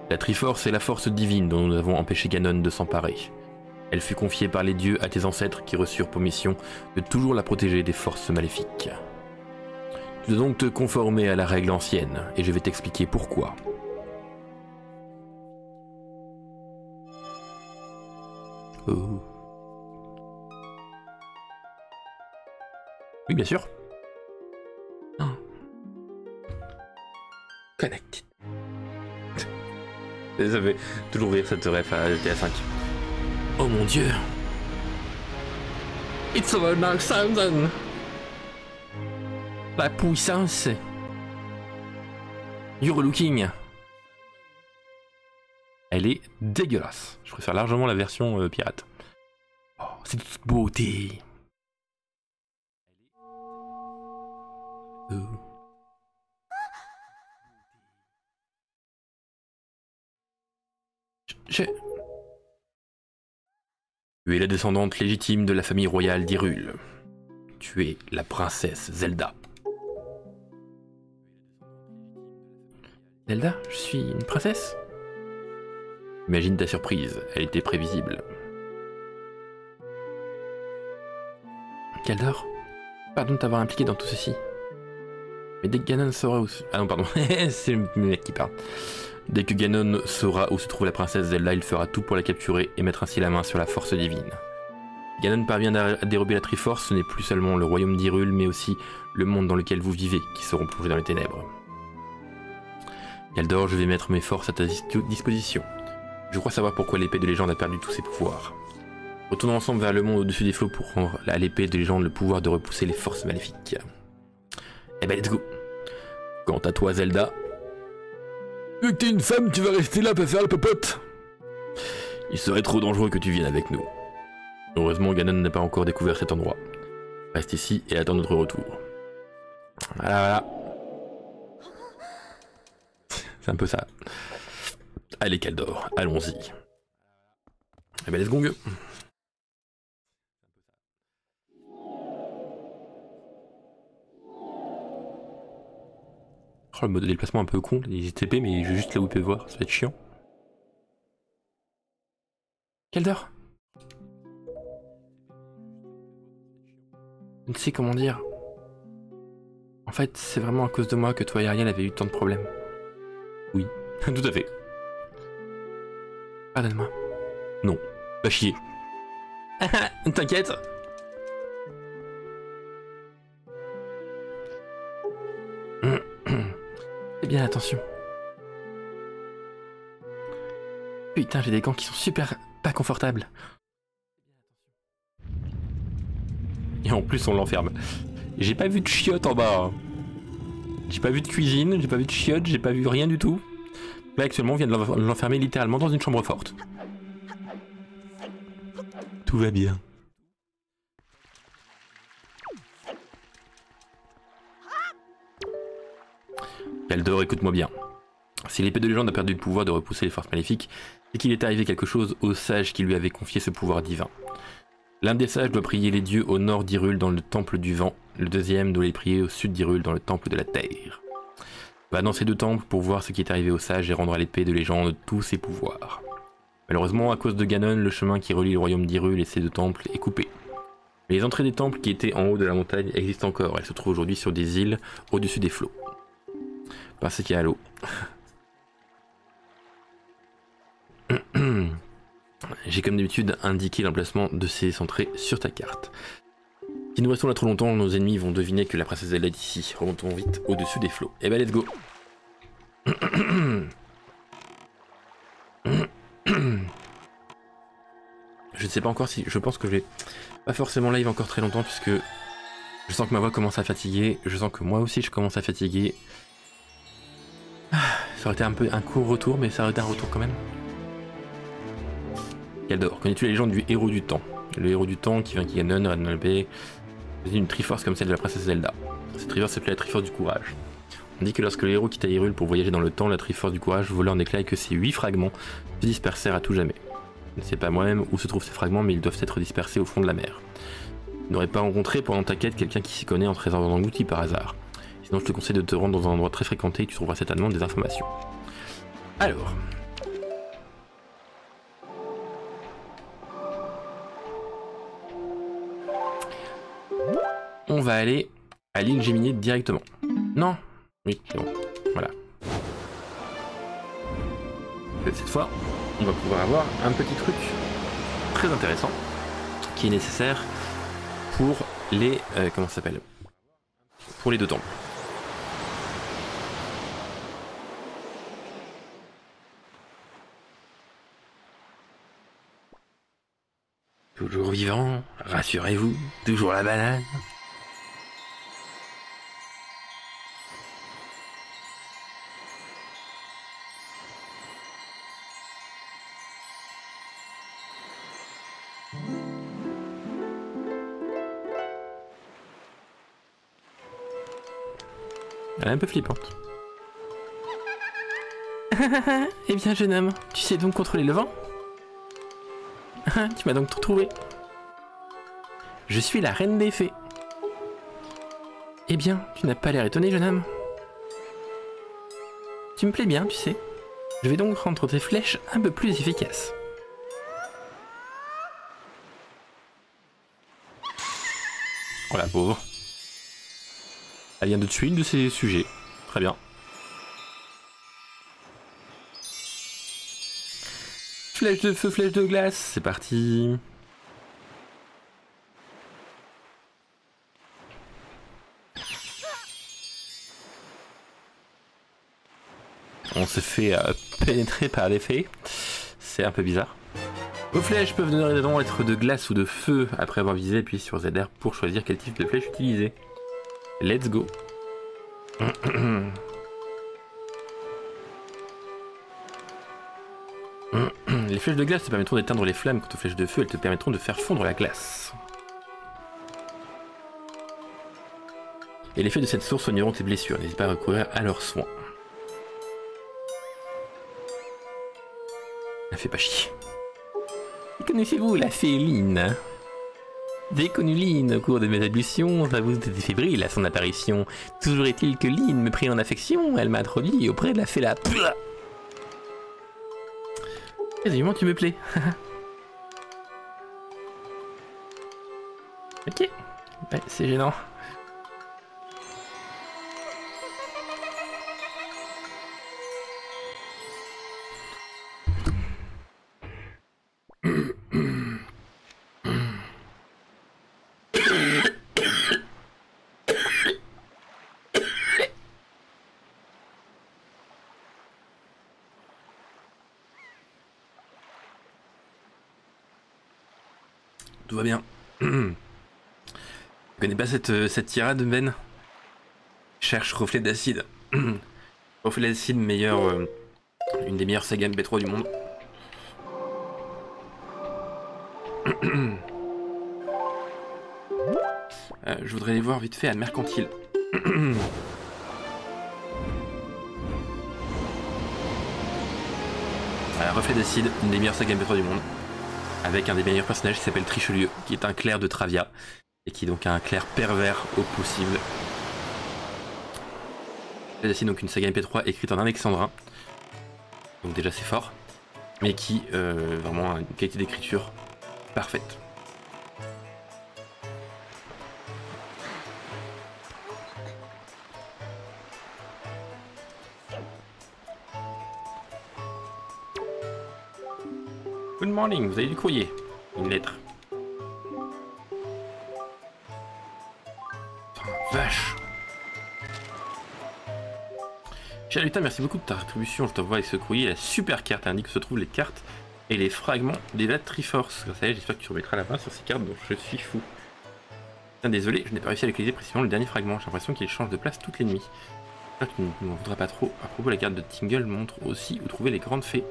La Triforce est la force divine dont nous avons empêché Ganon de s'emparer. Elle fut confiée par les dieux à tes ancêtres qui reçurent pour mission de toujours la protéger des forces maléfiques. Tu dois donc te conformer à la règle ancienne, et je vais t'expliquer pourquoi. Oh. Oui, bien sûr. Oh. Connected. Ça fait toujours rire cette ref à GTA 5. Oh mon dieu. It's over 9000. La puissance. You're looking. Elle est dégueulasse. Je préfère largement la version pirate. Oh, c'est toute beauté. Tu es la descendante légitime de la famille royale d'Hyrule. Tu es la princesse Zelda. Zelda, je suis une princesse? Imagine ta surprise, elle était prévisible. Kaldor, pardon de t'avoir impliqué dans tout ceci. Mais dès que Ganon saura où... Ah non, pardon, c'est le mec qui parle. Dès que Ganon saura où se trouve la princesse Zelda, il fera tout pour la capturer et mettre ainsi la main sur la force divine. Ganon parvient à dérober la Triforce, ce n'est plus seulement le royaume d'Hyrule, mais aussi le monde dans lequel vous vivez, qui seront plongés dans les ténèbres. Kaldor, je vais mettre mes forces à ta disposition. Je crois savoir pourquoi l'épée de légende a perdu tous ses pouvoirs. Retournons ensemble vers le monde au-dessus des flots pour rendre à l'épée de légende le pouvoir de repousser les forces maléfiques. Eh ben, let's go. Quant à toi, Zelda... Vu que t'es une femme, tu vas rester là pour faire le popote. Il serait trop dangereux que tu viennes avec nous. Heureusement, Ganon n'a pas encore découvert cet endroit. Reste ici et attends notre retour. Voilà, voilà. C'est un peu ça. Allez, Kaldor, allons-y. Eh ben, let's go. Oh, le mode de déplacement un peu con, les TP, mais je vais juste là où vous pouvez voir, ça va être chiant. Kaldor, je ne sais comment dire. En fait, c'est vraiment à cause de moi que toi et Ariel avez eu tant de problèmes. Oui, tout à fait. Pardonne-moi. Non, va chier. T'inquiète. Fais bien attention. Putain, j'ai des gants qui sont super pas confortables. Et en plus, on l'enferme. J'ai pas vu de chiottes en bas. J'ai pas vu de cuisine, j'ai pas vu de chiottes, j'ai pas vu rien du tout. Là, actuellement, on vient de l'enfermer littéralement dans une chambre forte. Tout va bien. Kaldor, écoute-moi bien. Si l'épée de légende a perdu le pouvoir de repousser les forces maléfiques, c'est qu'il est arrivé quelque chose au sage qui lui avait confié ce pouvoir divin. L'un des sages doit prier les dieux au nord d'Hyrule dans le temple du vent, le deuxième doit les prier au sud d'Hyrule dans le temple de la terre. Va dans ces deux temples pour voir ce qui est arrivé au sage et rendre à l'épée de légende tous ses pouvoirs. Malheureusement, à cause de Ganon, le chemin qui relie le royaume d'Hyrule et ces deux temples est coupé. Mais les entrées des temples qui étaient en haut de la montagne existent encore, elles se trouvent aujourd'hui sur des îles au-dessus des flots. Parce qu'il y a l'eau. J'ai comme d'habitude indiqué l'emplacement de ces entrées sur ta carte. Si nous restons là trop longtemps, nos ennemis vont deviner que la princesse Zelda est ici. Remontons vite au-dessus des flots. Et bah let's go. Je ne sais pas encore si... Je pense que je vais pas forcément live encore très longtemps puisque je sens que ma voix commence à fatiguer. Je sens que moi aussi je commence à fatiguer. Ça aurait été un peu un court retour, mais ça aurait été un retour quand même. Kaldor, connais-tu la légende du héros du temps? Le héros du temps qui vainquit Ganon, Radnalbé, une triforce comme celle de la princesse Zelda. Cette triforce s'appelait la triforce du courage. On dit que lorsque le héros quitte Hyrule pour voyager dans le temps, la Triforce du Courage vola en éclats et que ces 8 fragments se dispersèrent à tout jamais. Je ne sais pas moi-même où se trouvent ces fragments, mais ils doivent être dispersés au fond de la mer. Tu n'aurais pas rencontré pendant ta quête quelqu'un qui s'y connaît en trésor d'englouti par hasard. Sinon je te conseille de te rendre dans un endroit très fréquenté et tu trouveras certainement des informations. Alors... on va aller à l'île Géminé directement. Non. Oui, c'est bon. Voilà. Cette fois, on va pouvoir avoir un petit truc très intéressant qui est nécessaire pour les... comment ça s'appelle? Pour les 2 temples. Toujours vivant, rassurez-vous, toujours la banane. Elle est un peu flippante. Eh bien, jeune homme, tu sais donc contrôler le vent? Tu m'as donc trouvé. Je suis la reine des fées. Eh bien, tu n'as pas l'air étonné, jeune homme. Tu me plais bien, tu sais. Je vais donc rendre tes flèches un peu plus efficaces. Oh la pauvre. Elle vient de tuer une de ses sujets. Très bien. Flèche de feu, flèche de glace, c'est parti. On se fait pénétrer par les fées. C'est un peu bizarre. Vos flèches peuvent dorénavant être de glace ou de feu après avoir visé, puis sur ZR pour choisir quel type de flèche utiliser. Let's go. Les flèches de glace te permettront d'éteindre les flammes, quant aux flèches de feu, elles te permettront de faire fondre la glace. Et l'effet de cette source soigneront tes blessures, n'hésite pas à recourir à leurs soins. Ne fais pas chier. Connaissez-vous la fée Lynn? J'ai connu Lynn au cours de mes ablutions, j'avoue que j'étais fébrile à son apparition. Toujours est-il que Lynn me prit en affection, elle m'a introduit auprès de la fée là. Quasiment tu me plais. Ok. Ouais, c'est gênant. Tout va bien. Tu connais pas cette tirade, Ben? Cherche reflet d'acide. Reflet d'acide, une des meilleures sagas MP3 du monde. Je voudrais les voir vite fait à Mercantile. Reflet d'acide, une des meilleures sagas MP3 du monde. Avec un des meilleurs personnages qui s'appelle Trichelieu, qui est un clerc de Travia, et qui est donc un clerc pervers au possible. C'est donc une saga MP3 écrite en alexandrin, donc déjà c'est fort, mais qui vraiment a une qualité d'écriture parfaite. Good morning, vous avez du courrier. Une lettre. Putain, vache. Cher Lutin, merci beaucoup de ta rétribution. Je t'envoie avec ce courrier la super carte. Elle indique où se trouvent les cartes et les fragments des la Triforce. Grâce à elle, j'espère que tu remettras la main sur ces cartes dont je suis fou. Putain, désolé, je n'ai pas réussi à localiser précisément le dernier fragment. J'ai l'impression qu'il change de place toutes les nuits. J'espère que tu ne m'en voudras pas trop. À propos, la carte de Tingle montre aussi où trouver les grandes fées.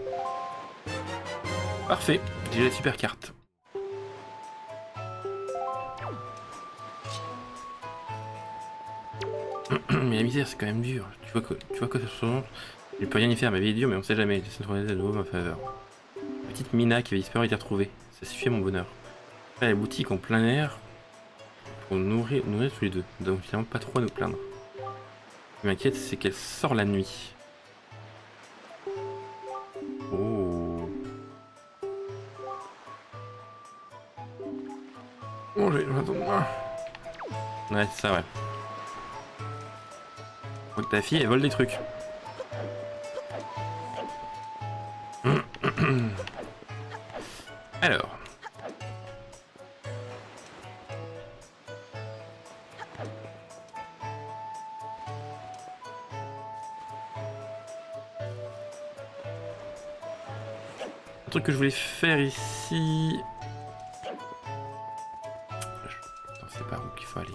Parfait, j'ai la super carte. Mais la misère, c'est quand même dur. Tu vois quoi ça change? Je peux rien y faire, ma vie est dure, mais on sait jamais. Laisse tourner de nouveau en ma faveur. Petite Mina qui avait disparu et été retrouvée. Ça suffit à mon bonheur. Après, la boutique en plein air pour nourrir tous les deux. Donc finalement pas trop à nous plaindre. Ce qui m'inquiète, c'est qu'elle sort la nuit. Oh. Bon, j'ai attends-moi. Ouais, c'est ça, ouais. Faut que ta fille, elle vole des trucs. Alors. Un truc que je voulais faire ici. Attends, c'est par où qu'il faut aller.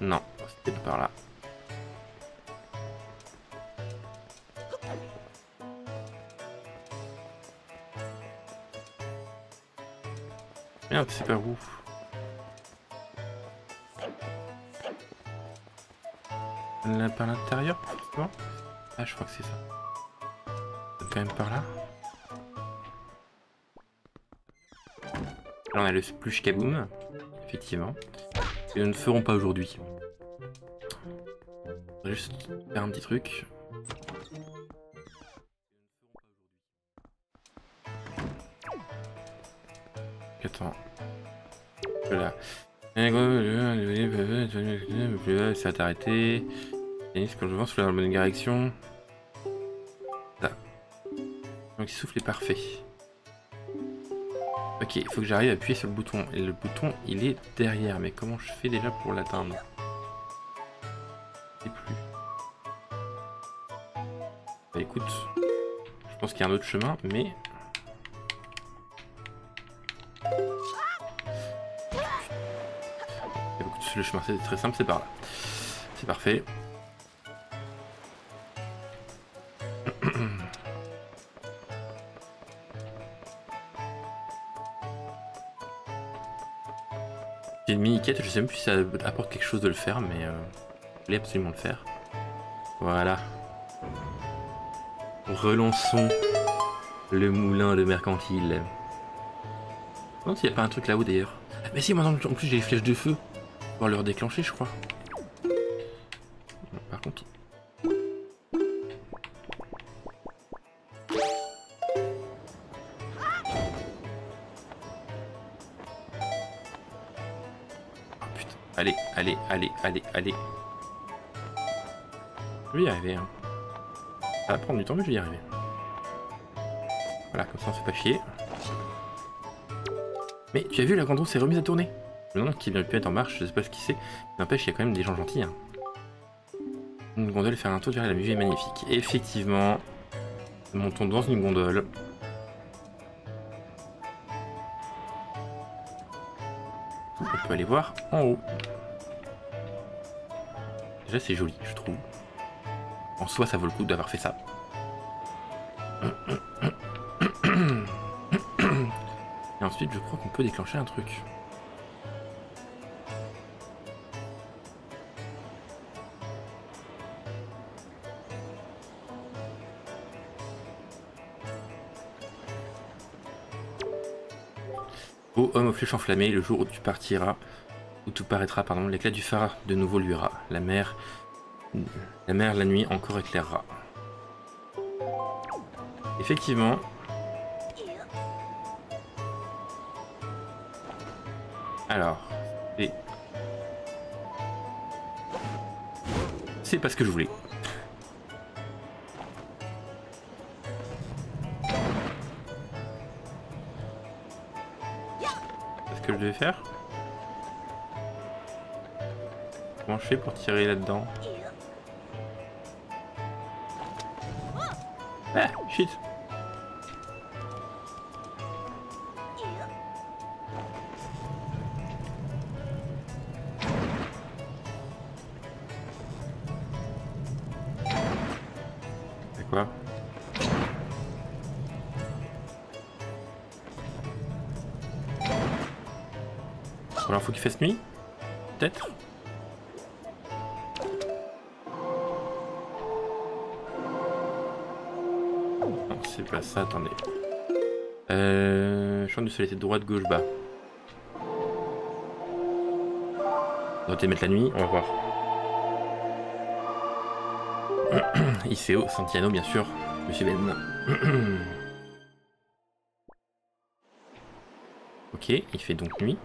Non, c'était par là. Merde, c'est par où? Là, par l'intérieur, forcément. Ah, je crois que c'est ça. C'est quand même par là. Là, on a le splush kaboom, effectivement. Et nous ne ferons pas aujourd'hui. On va juste faire un petit truc. Attends. Voilà. Ça va t'arrêter. Quand je pense dans la bonne direction. Là. Donc il souffle est parfait. Ok, il faut que j'arrive à appuyer sur le bouton. Et le bouton il est derrière. Mais comment je fais déjà pour l'atteindre? Je sais plus. Bah écoute. Je pense qu'il y a un autre chemin, mais. Le chemin c'est très simple, c'est par là. C'est parfait. J'ai une mini quête, je sais même plus si ça apporte quelque chose de le faire, mais je voulais absolument le faire. Voilà. Relançons le moulin de mercantile. Non, s'il n'y a pas un truc là-haut d'ailleurs. Mais si, moi en plus j'ai les flèches de feu. Pour leur déclencher, je crois. Par contre. Oh putain. Allez, allez, allez, allez, allez. Je vais y arriver. Hein. Ça va prendre du temps, mais je vais y arriver. Voilà, comme ça on se fait pas chier. Mais tu as vu, la grande roue s'est remise à tourner. Je me demande qui vient de être en marche, je sais pas ce qui c'est. N'empêche, il y a quand même des gens gentils. Hein. Une gondole, faire un tour derrière la vue est magnifique. Effectivement, montons dans une gondole. On peut aller voir en haut. Déjà, c'est joli, je trouve. En soi, ça vaut le coup d'avoir fait ça. Et ensuite, je crois qu'on peut déclencher un truc. Ô homme aux flèches enflammées, le jour où tu partiras, où tu paraîtras, pardon, l'éclat du phare de nouveau luira. La mer, la nuit encore éclairera. Effectivement. Alors, c'est pas ce que je voulais. Que je devais faire. Comment je fais pour tirer là-dedans? Ah, shit. C'est quoi? Alors faut qu'il fasse nuit? Peut-être? Non, c'est pas ça, attendez. Champ du soleil, c'est droite, gauche, bas. On va peut-être mettre la nuit, on va voir. Iseo, Santiano, bien sûr. Monsieur Ben. Ok, il fait donc nuit.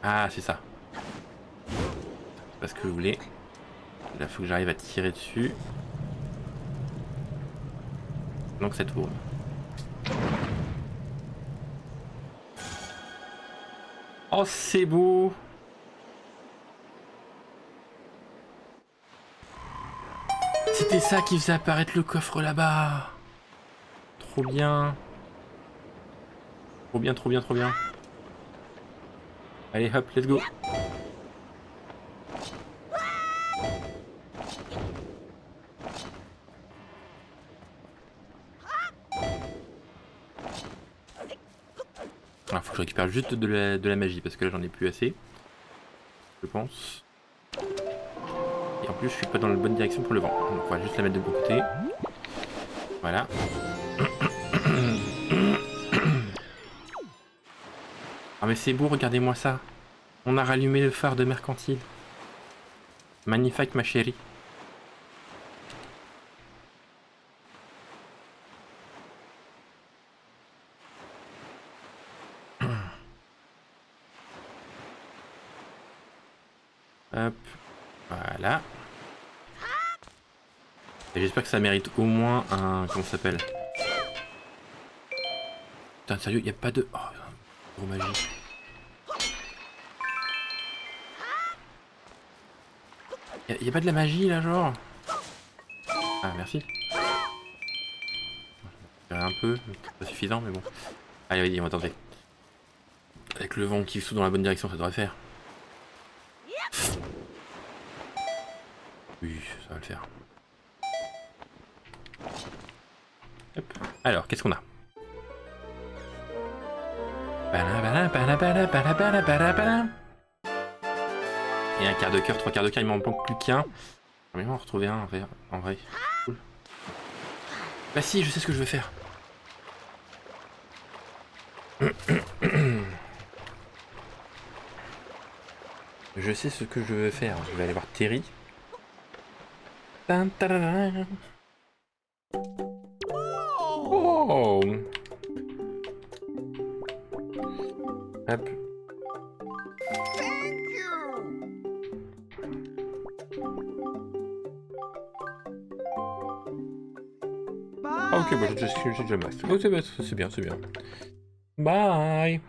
Ah, c'est ça. C'est pas ce que je voulais. Là, il faut que j'arrive à tirer dessus. Donc ça tourne. Oh, c'est beau! C'était ça qui faisait apparaître le coffre là-bas. Trop bien. Trop bien, trop bien, trop bien. Allez hop, let's go. Alors faut que je récupère juste de la magie parce que là j'en ai plus assez. Je pense. Et en plus je suis pas dans la bonne direction pour le vent. Donc on va juste la mettre de bon côté. Voilà. Ah mais c'est beau, regardez-moi ça. On a rallumé le phare de Mercantile. Magnifique ma chérie. Hop, voilà. Et j'espère que ça mérite au moins un... Comment ça s'appelle? Putain, sérieux, y a pas de... Oh, gros magie. Y a pas de la magie là, genre? Ah, merci. Un peu, pas suffisant, mais bon. Allez, vas-y, on va tenter. Avec le vent qui souffle dans la bonne direction, ça devrait faire. Oui, ça va le faire. Hop. Alors, qu'est-ce qu'on a? Et un quart de cœur, 3 quarts de cœur, il m'en manque plus qu'un. J'aimerais bien en retrouver un en vrai. Cool. Bah si, je sais ce que je veux faire. Je sais ce que je veux faire. Je vais aller voir Terry. Oh. Hop. Ah ok, bah j'ai déjà masse. Oh, c'est bien, c'est bien. Bye.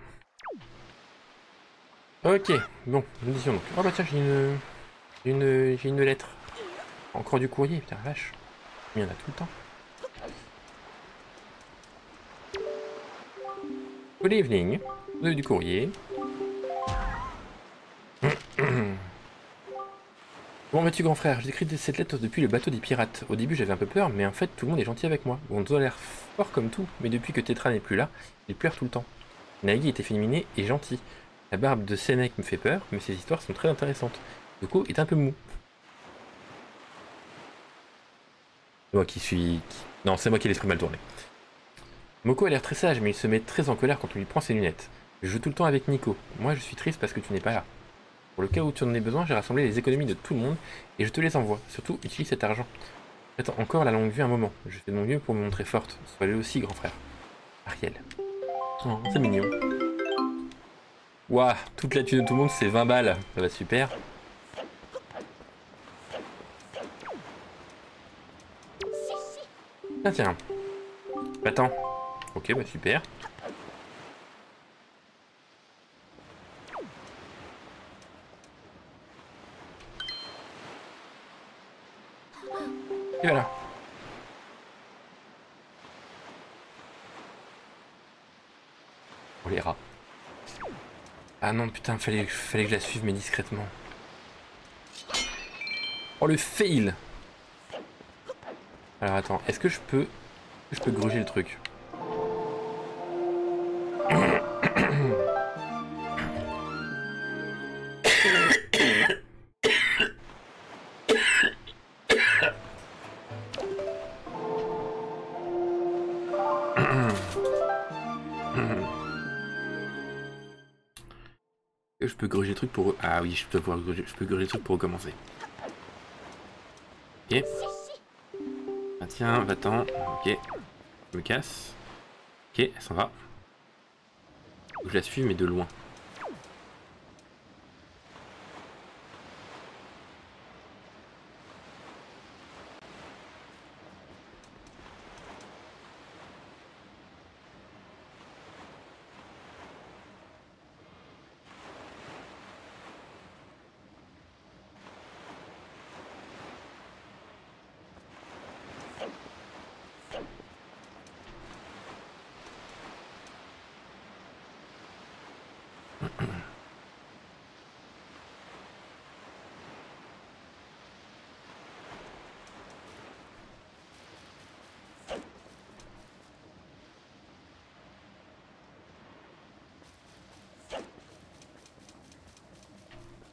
Ok, bon, mission donc. Oh bah tiens, j'ai une lettre. Encore du courrier, putain vache. Il y en a tout le temps. Good evening. Vous avez du courrier. Bon vas-tu grand frère, j'ai écrit cette lettre depuis le bateau des pirates. Au début j'avais un peu peur, mais en fait tout le monde est gentil avec moi. Gonzo a l'air fort comme tout, mais depuis que Tetra n'est plus là, il pleure tout le temps. Nagi est efféminé et gentil. La barbe de Sénèque me fait peur, mais ses histoires sont très intéressantes. Yoko est un peu mou. Moi qui suis... Non, c'est moi qui ai l'esprit mal tourné. Moko a l'air très sage, mais il se met très en colère quand on lui prend ses lunettes. Je joue tout le temps avec Nico. Moi je suis triste parce que tu n'es pas là. Pour le cas où tu en aies besoin, j'ai rassemblé les économies de tout le monde et je te les envoie. Surtout, utilise cet argent. J'attends encore la longue vue un moment. Je fais de mon mieux pour me montrer forte. Sois-le aussi, grand frère. Ariel. Oh, c'est mignon. Waouh, toute la thune de tout le monde, c'est 20 balles. Ça va super. Ah tiens. Attends. Ok, bah super. Et voilà. Oh les rats. Ah non putain, fallait que je la suive mais discrètement. Oh le fail. Alors attends, est-ce que je peux gruger le truc? Je peux gruger le truc pour... Ah oui, je peux gruger le truc pour recommencer. Ok. Ah tiens, va-t'en. Ok. Je me casse. Ok, elle s'en va. Je la suis, mais de loin.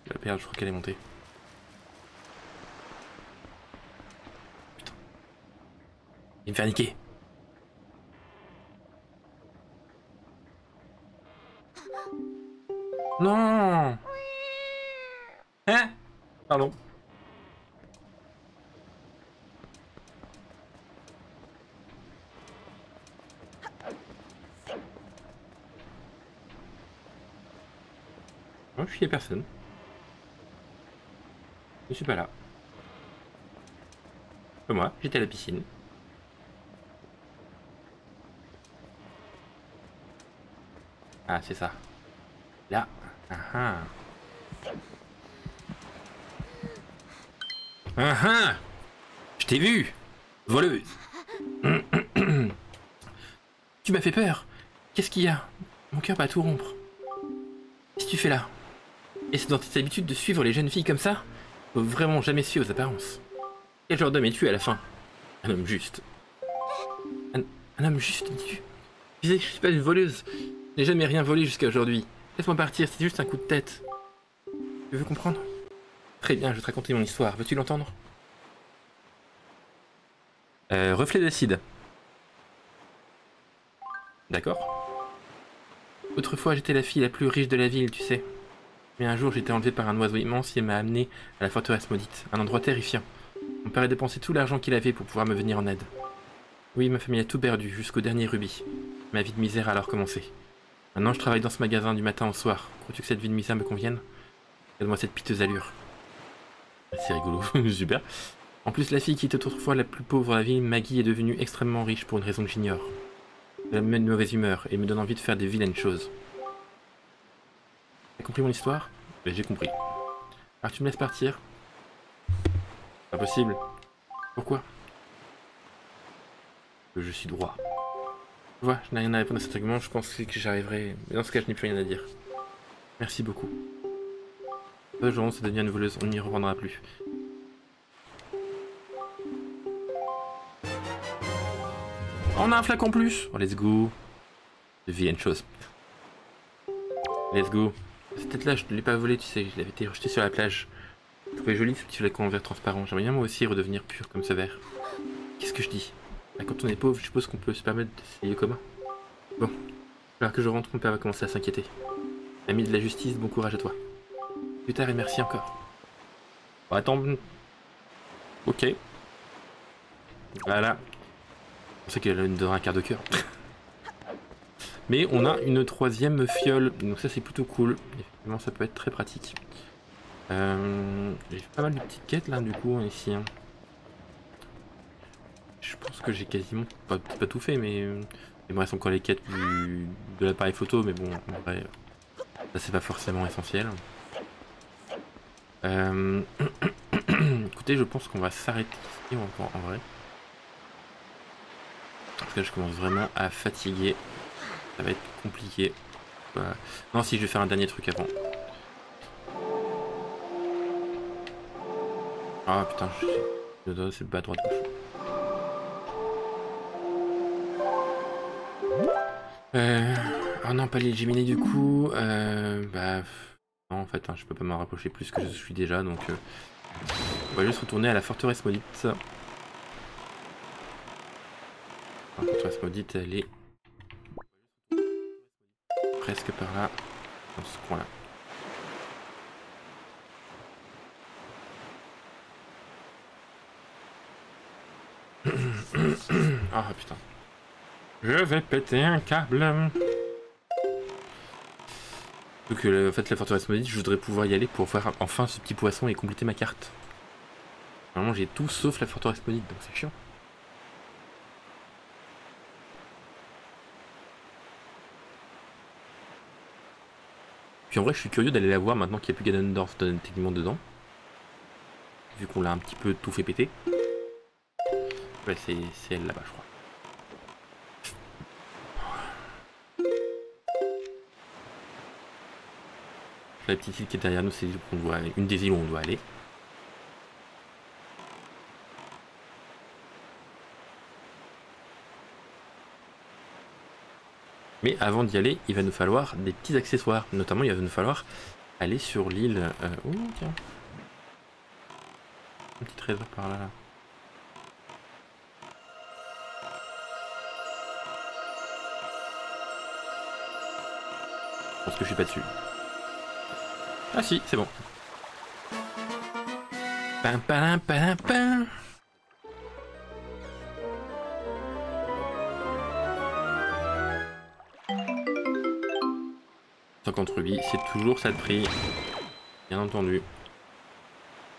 La perdre, je crois qu'elle est montée. Putain. Il me fait niquer. Non. Hein? Pardon. Moi, je suis personne. Je suis pas là. Moi, j'étais à la piscine. Ah, c'est ça. Là. Ah ah. Ah ah. Je t'ai vu. Voleuse. Tu m'as fait peur. Qu'est-ce qu'il y a? Mon cœur va tout rompre. Qu'est-ce que tu fais là? Et c'est dans tes habitudes de suivre les jeunes filles comme ça? Faut vraiment jamais se fier aux apparences. Quel genre d'homme es-tu à la fin? Un homme juste. Un homme juste, dis-tu? Tu disais que je suis pas une voleuse. Je n'ai jamais rien volé jusqu'à aujourd'hui. Laisse-moi partir, c'est juste un coup de tête. Tu veux comprendre? Très bien, je vais te raconter mon histoire. Veux-tu l'entendre? Reflet d'acide. D'accord. Autrefois, j'étais la fille la plus riche de la ville, tu sais. Mais un jour, j'étais enlevé par un oiseau immense et m'a amené à la forteresse maudite, un endroit terrifiant. Mon père a dépensé tout l'argent qu'il avait pour pouvoir me venir en aide. Oui, ma famille a tout perdu, jusqu'au dernier rubis. Ma vie de misère a alors commencé. Maintenant, je travaille dans ce magasin du matin au soir. Crois-tu que cette vie de misère me convienne? Regarde-moi cette piteuse allure. C'est rigolo, super. En plus, la fille qui était autrefois la plus pauvre de la ville, Maggie, est devenue extrêmement riche pour une raison que j'ignore. Elle me met de mauvaise humeur et me donne envie de faire des vilaines choses. T'as compris mon histoire? Ben, j'ai compris. Alors tu me laisses partir? Impossible. Pourquoi? Je suis droit. Tu vois, je n'ai rien à répondre à cet argument, je pense que j'arriverai... Mais dans ce cas, je n'ai plus rien à dire. Merci beaucoup. Jean, ça devient une voleuse, on n'y reprendra plus. On a un flacon plus. Oh, let's go. De vilaine chose. Let's go. Cette tête-là, je ne l'ai pas volée, tu sais, je l'avais été rejetée sur la plage. Je trouvais joli ce petit flacon en verre transparent. J'aimerais bien moi aussi redevenir pur comme ce verre. Qu'est-ce que je dis? Bah, quand on est pauvre, je suppose qu'on peut se permettre d'essayer commun. Bon. Alors que je rentre, mon père va commencer à s'inquiéter. Ami de la justice, bon courage à toi. Plus tard et merci encore. Bon, attends. Ok. Voilà. On sait qu'elle nous donnera un quart de cœur. Mais on a une troisième fiole, donc ça c'est plutôt cool. Effectivement, ça peut être très pratique. J'ai pas mal de petites quêtes là, du coup, ici. Hein. Je pense que j'ai quasiment pas tout fait, mais il me reste encore les quêtes de l'appareil photo, mais bon, en vrai, ça c'est pas forcément essentiel. Écoutez, je pense qu'on va s'arrêter ici en vrai. Parce que je commence vraiment à fatiguer. Ça va être compliqué. Voilà. Non, si, je vais faire un dernier truc avant. Ah putain, c'est le bas à droite gauche. Ah non, pas les Gemini du coup. Bah. Non, en fait, hein, je peux pas m'en rapprocher plus que je suis déjà, donc. On va juste retourner à la forteresse maudite. La forteresse maudite, elle est presque par là, dans ce coin-là. Ah putain. Je vais péter un câble. Donc en fait la forteresse maudite, je voudrais pouvoir y aller pour voir enfin ce petit poisson et compléter ma carte. Normalement j'ai tout sauf la forteresse maudite, donc c'est chiant. Puis en vrai je suis curieux d'aller la voir maintenant qu'il n'y a plus Ganondorf techniquement dedans. Vu qu'on l'a un petit peu tout fait péter. Ouais c'est elle là-bas je crois. La petite île qui est derrière nous, c'est une des îles où on doit aller. Mais avant d'y aller, il va nous falloir des petits accessoires. Notamment, il va nous falloir aller sur l'île... Oh, tiens. Un petit trésor par là. Je pense que je suis pas dessus. Ah si, c'est bon. Pam pam pam pam. Rubis, c'est toujours ça de prix. Bien entendu.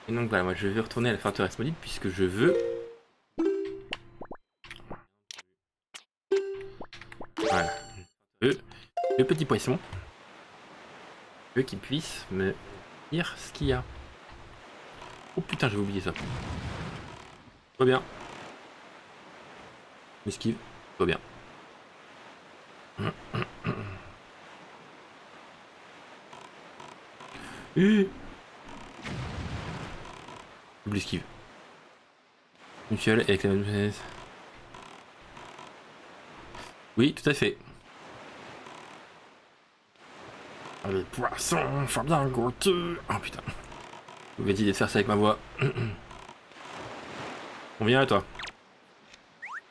Et donc voilà, moi je vais retourner à la forteresse maudite puisque je veux... Voilà. Le petit poisson. Je veux qu'il puisse me dire ce qu'il y a. Oh putain, j'avais oublié ça. Tout bien. Esquive. Tout bien. Double esquive. Mutuelle avec la même... Oui, tout à fait. Les poissons, faut bien goûter. Oh putain. Vous m'avez dit de faire ça avec ma voix. On vient à toi.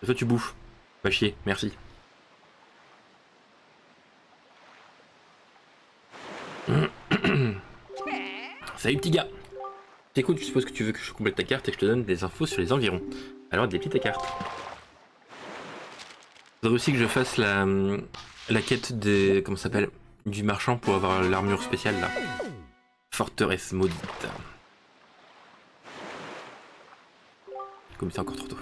Et toi tu bouffes. Va chier, merci. Salut petit gars. Écoute, je suppose que tu veux que je complète ta carte et que je te donne des infos sur les environs. Alors déplie ta carte. Il faudrait aussi que je fasse la quête des... comment ça s'appelle, du marchand pour avoir l'armure spéciale là. Forteresse maudite. Comme c'est encore trop tôt.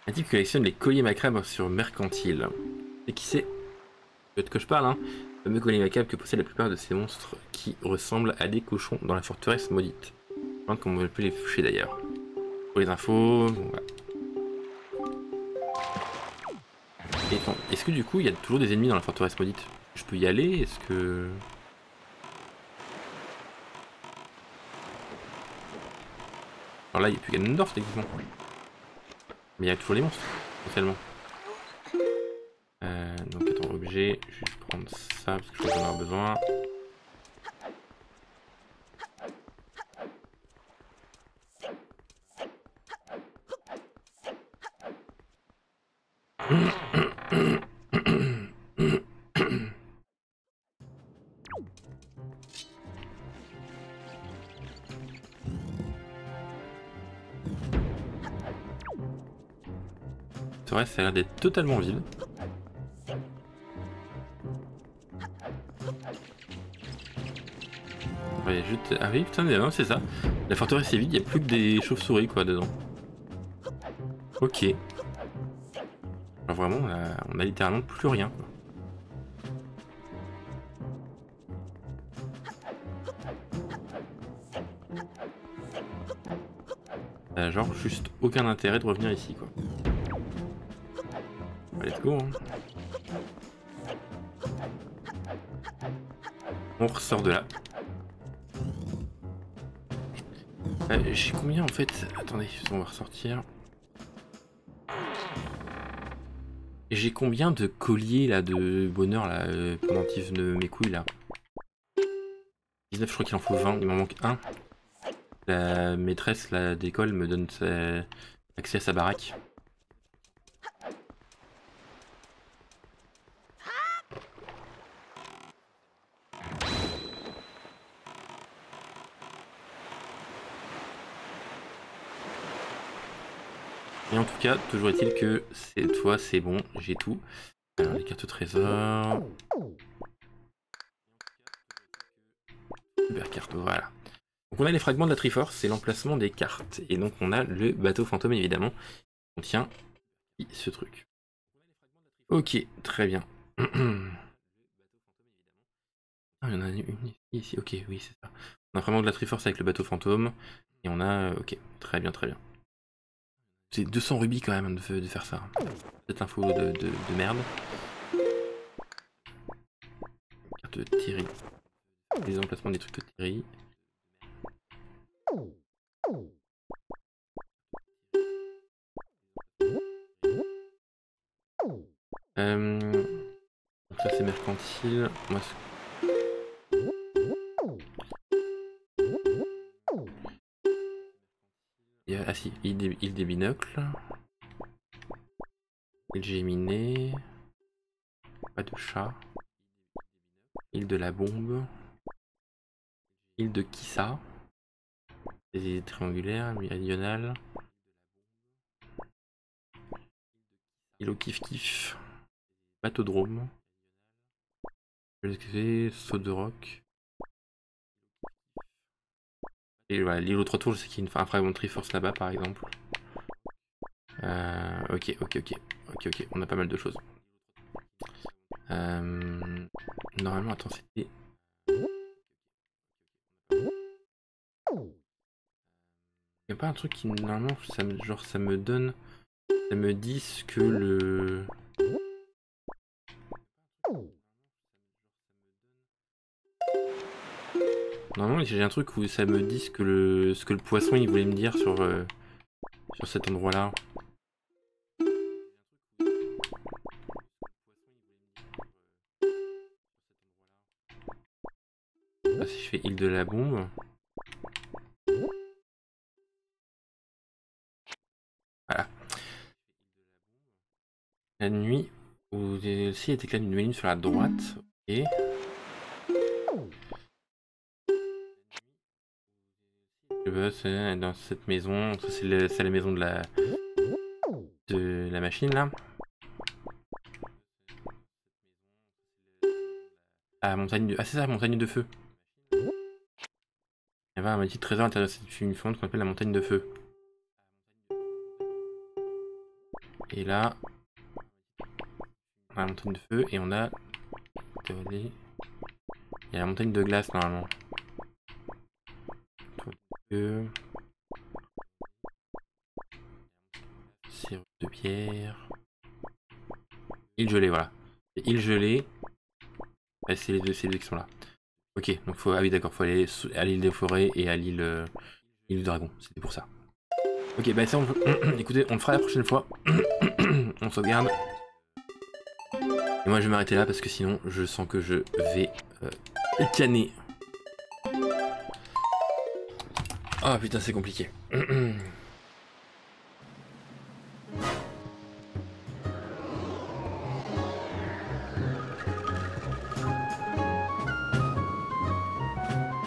Un type collectionne les colliers macabres sur mercantile. Et qui c'est? De que je parle, hein. Le fameux collier macabre que possèdent la plupart de ces monstres qui ressemblent à des cochons dans la forteresse maudite. Je me demande comment on peut les toucher d'ailleurs. Pour les infos, bon, voilà. Et attends, est-ce que du coup il y a toujours des ennemis dans la forteresse maudite? Je peux y aller? Est-ce que... Alors là il n'y a plus Ganondorf techniquement. Mais il y a toujours les monstres, potentiellement. Donc attends, objet, je vais juste prendre ça parce que je vais en avoir besoin. C'est vrai, ça a l'air d'être totalement vide. Ouais, ah oui, putain, non, c'est ça. La forteresse est vide, il n'y a plus que des chauves-souris quoi dedans. Ok. Alors vraiment, on a littéralement plus rien. Quoi. Genre juste aucun intérêt de revenir ici quoi. Let's go hein. On ressort de là. J'ai combien en fait? Attendez, on va ressortir. J'ai combien de colliers là de bonheur là pendentifs de mes couilles là? 19, je crois qu'il en faut 20, il m'en manque un. La maîtresse d'école me donne accès à sa baraque. Et en tout cas, toujours est-il que cette fois c'est bon, j'ai tout. Alors les cartes au trésor. Super carte, voilà. Donc on a les fragments de la Triforce, c'est l'emplacement des cartes. Et donc on a le bateau fantôme évidemment, qui contient ce truc. Ok, très bien. Ah, il y en a une ici, ok, oui c'est ça. On a vraiment de la Triforce avec le bateau fantôme. Et on a... ok, très bien, très bien. C'est 200 rubis quand même de faire ça. Cette info de merde. Carte de Thierry. Les emplacements des trucs de Thierry. Donc ça c'est mercantile. Moi, ah si, île des binocles. Île Géminé. Pas de chat. Île de la bombe. Île de Kissa. Des triangulaires, méridionales. Île au kiff kiff. Bateau-drome. Saut de roc. Et voilà, l'île aux 3 tours, je sais qu'il y a un fragment de Triforce là-bas par exemple. Ok, on a pas mal de choses. Normalement, attends, c'était... Y'a pas un truc qui, normalement, genre, ça me donne... Ça me dit ce que le... Normalement, j'ai un truc où ça me dit ce que le poisson, il voulait me dire sur cet endroit-là. Là, si je fais île de la bombe... Voilà. La nuit, où aussi est éclairé d'une lune sur la droite. Ok. C'est dans cette maison. C'est la maison de la machine là. Ah, montagne de... ah c'est ça, montagne de feu. Il y avait un petit trésor à l'intérieur de cette uniforme qu'on appelle la montagne de feu. Et là, on a la montagne de feu et on a... Il y a la montagne de glace normalement. Sirop de pierre. Île gelée, voilà. Et île gelée. Ouais, c'est les deux qui sont là. Ok, donc faut... ah oui d'accord, faut aller à l'île des forêts et à l'île du dragon. C'était pour ça. Ok, bah ça on peut... Écoutez, on le fera la prochaine fois. On sauvegarde. Et moi je vais m'arrêter là parce que sinon je sens que je vais canner. Oh putain c'est compliqué.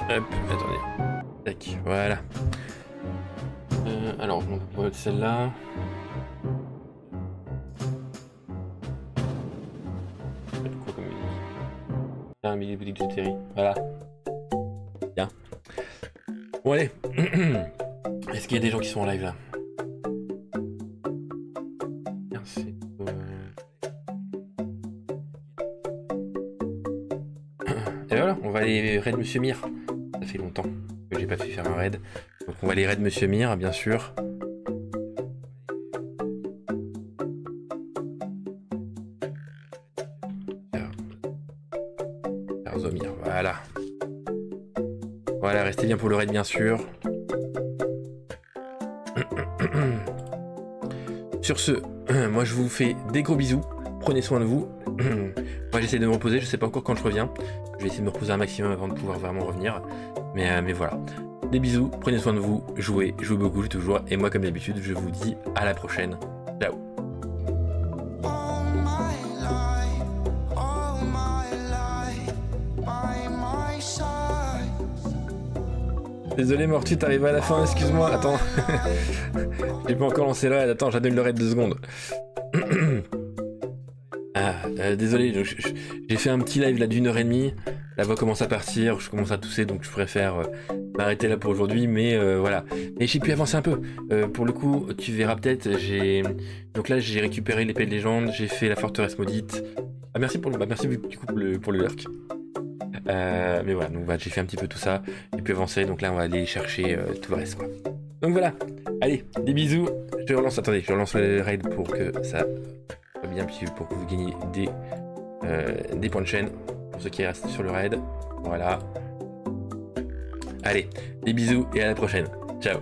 Hop, attendez. Tac, voilà. Alors, on va mettre celle-là. Quoi comme musique? Un milieu boutique de Terry. Voilà. Bien. Bon allez. Est-ce qu'il y a des gens qui sont en live là? Merci. Et voilà, on va aller raid Monsieur Mir. Ça fait longtemps que j'ai pas fait faire un raid. Donc on va aller raid Monsieur Mir, bien sûr. Zomir, voilà. Voilà, restez bien pour le raid, bien sûr. Sur ce, moi je vous fais des gros bisous. Prenez soin de vous. Moi j'essaie de me reposer, je sais pas encore quand je reviens. Je vais essayer de me reposer un maximum avant de pouvoir vraiment revenir. Mais voilà. Des bisous, prenez soin de vous, jouez beaucoup, toujours. Et moi comme d'habitude, je vous dis à la prochaine. Ciao. Désolé Mortu, t'arrives à la fin, excuse-moi, attends. J'ai pas encore lancé le raid, attends, j'annule le raid 2 secondes. Désolé, j'ai fait un petit live là d'1h30, la voix commence à partir, je commence à tousser, donc je préfère m'arrêter là pour aujourd'hui, mais voilà. Et j'ai pu avancer un peu. Pour le coup, tu verras peut-être, donc là j'ai récupéré l'épée de légende, j'ai fait la forteresse maudite. Ah merci pour merci du coup pour le lurk. Mais voilà, donc j'ai fait un petit peu tout ça, j'ai pu avancer, donc là on va aller chercher tout le reste quoi. Donc voilà, allez, des bisous, je relance le raid pour que ça soit bien, puis pour que vous gagniez des points de chaîne, pour ceux qui restent sur le raid, voilà. Allez, des bisous et à la prochaine, ciao.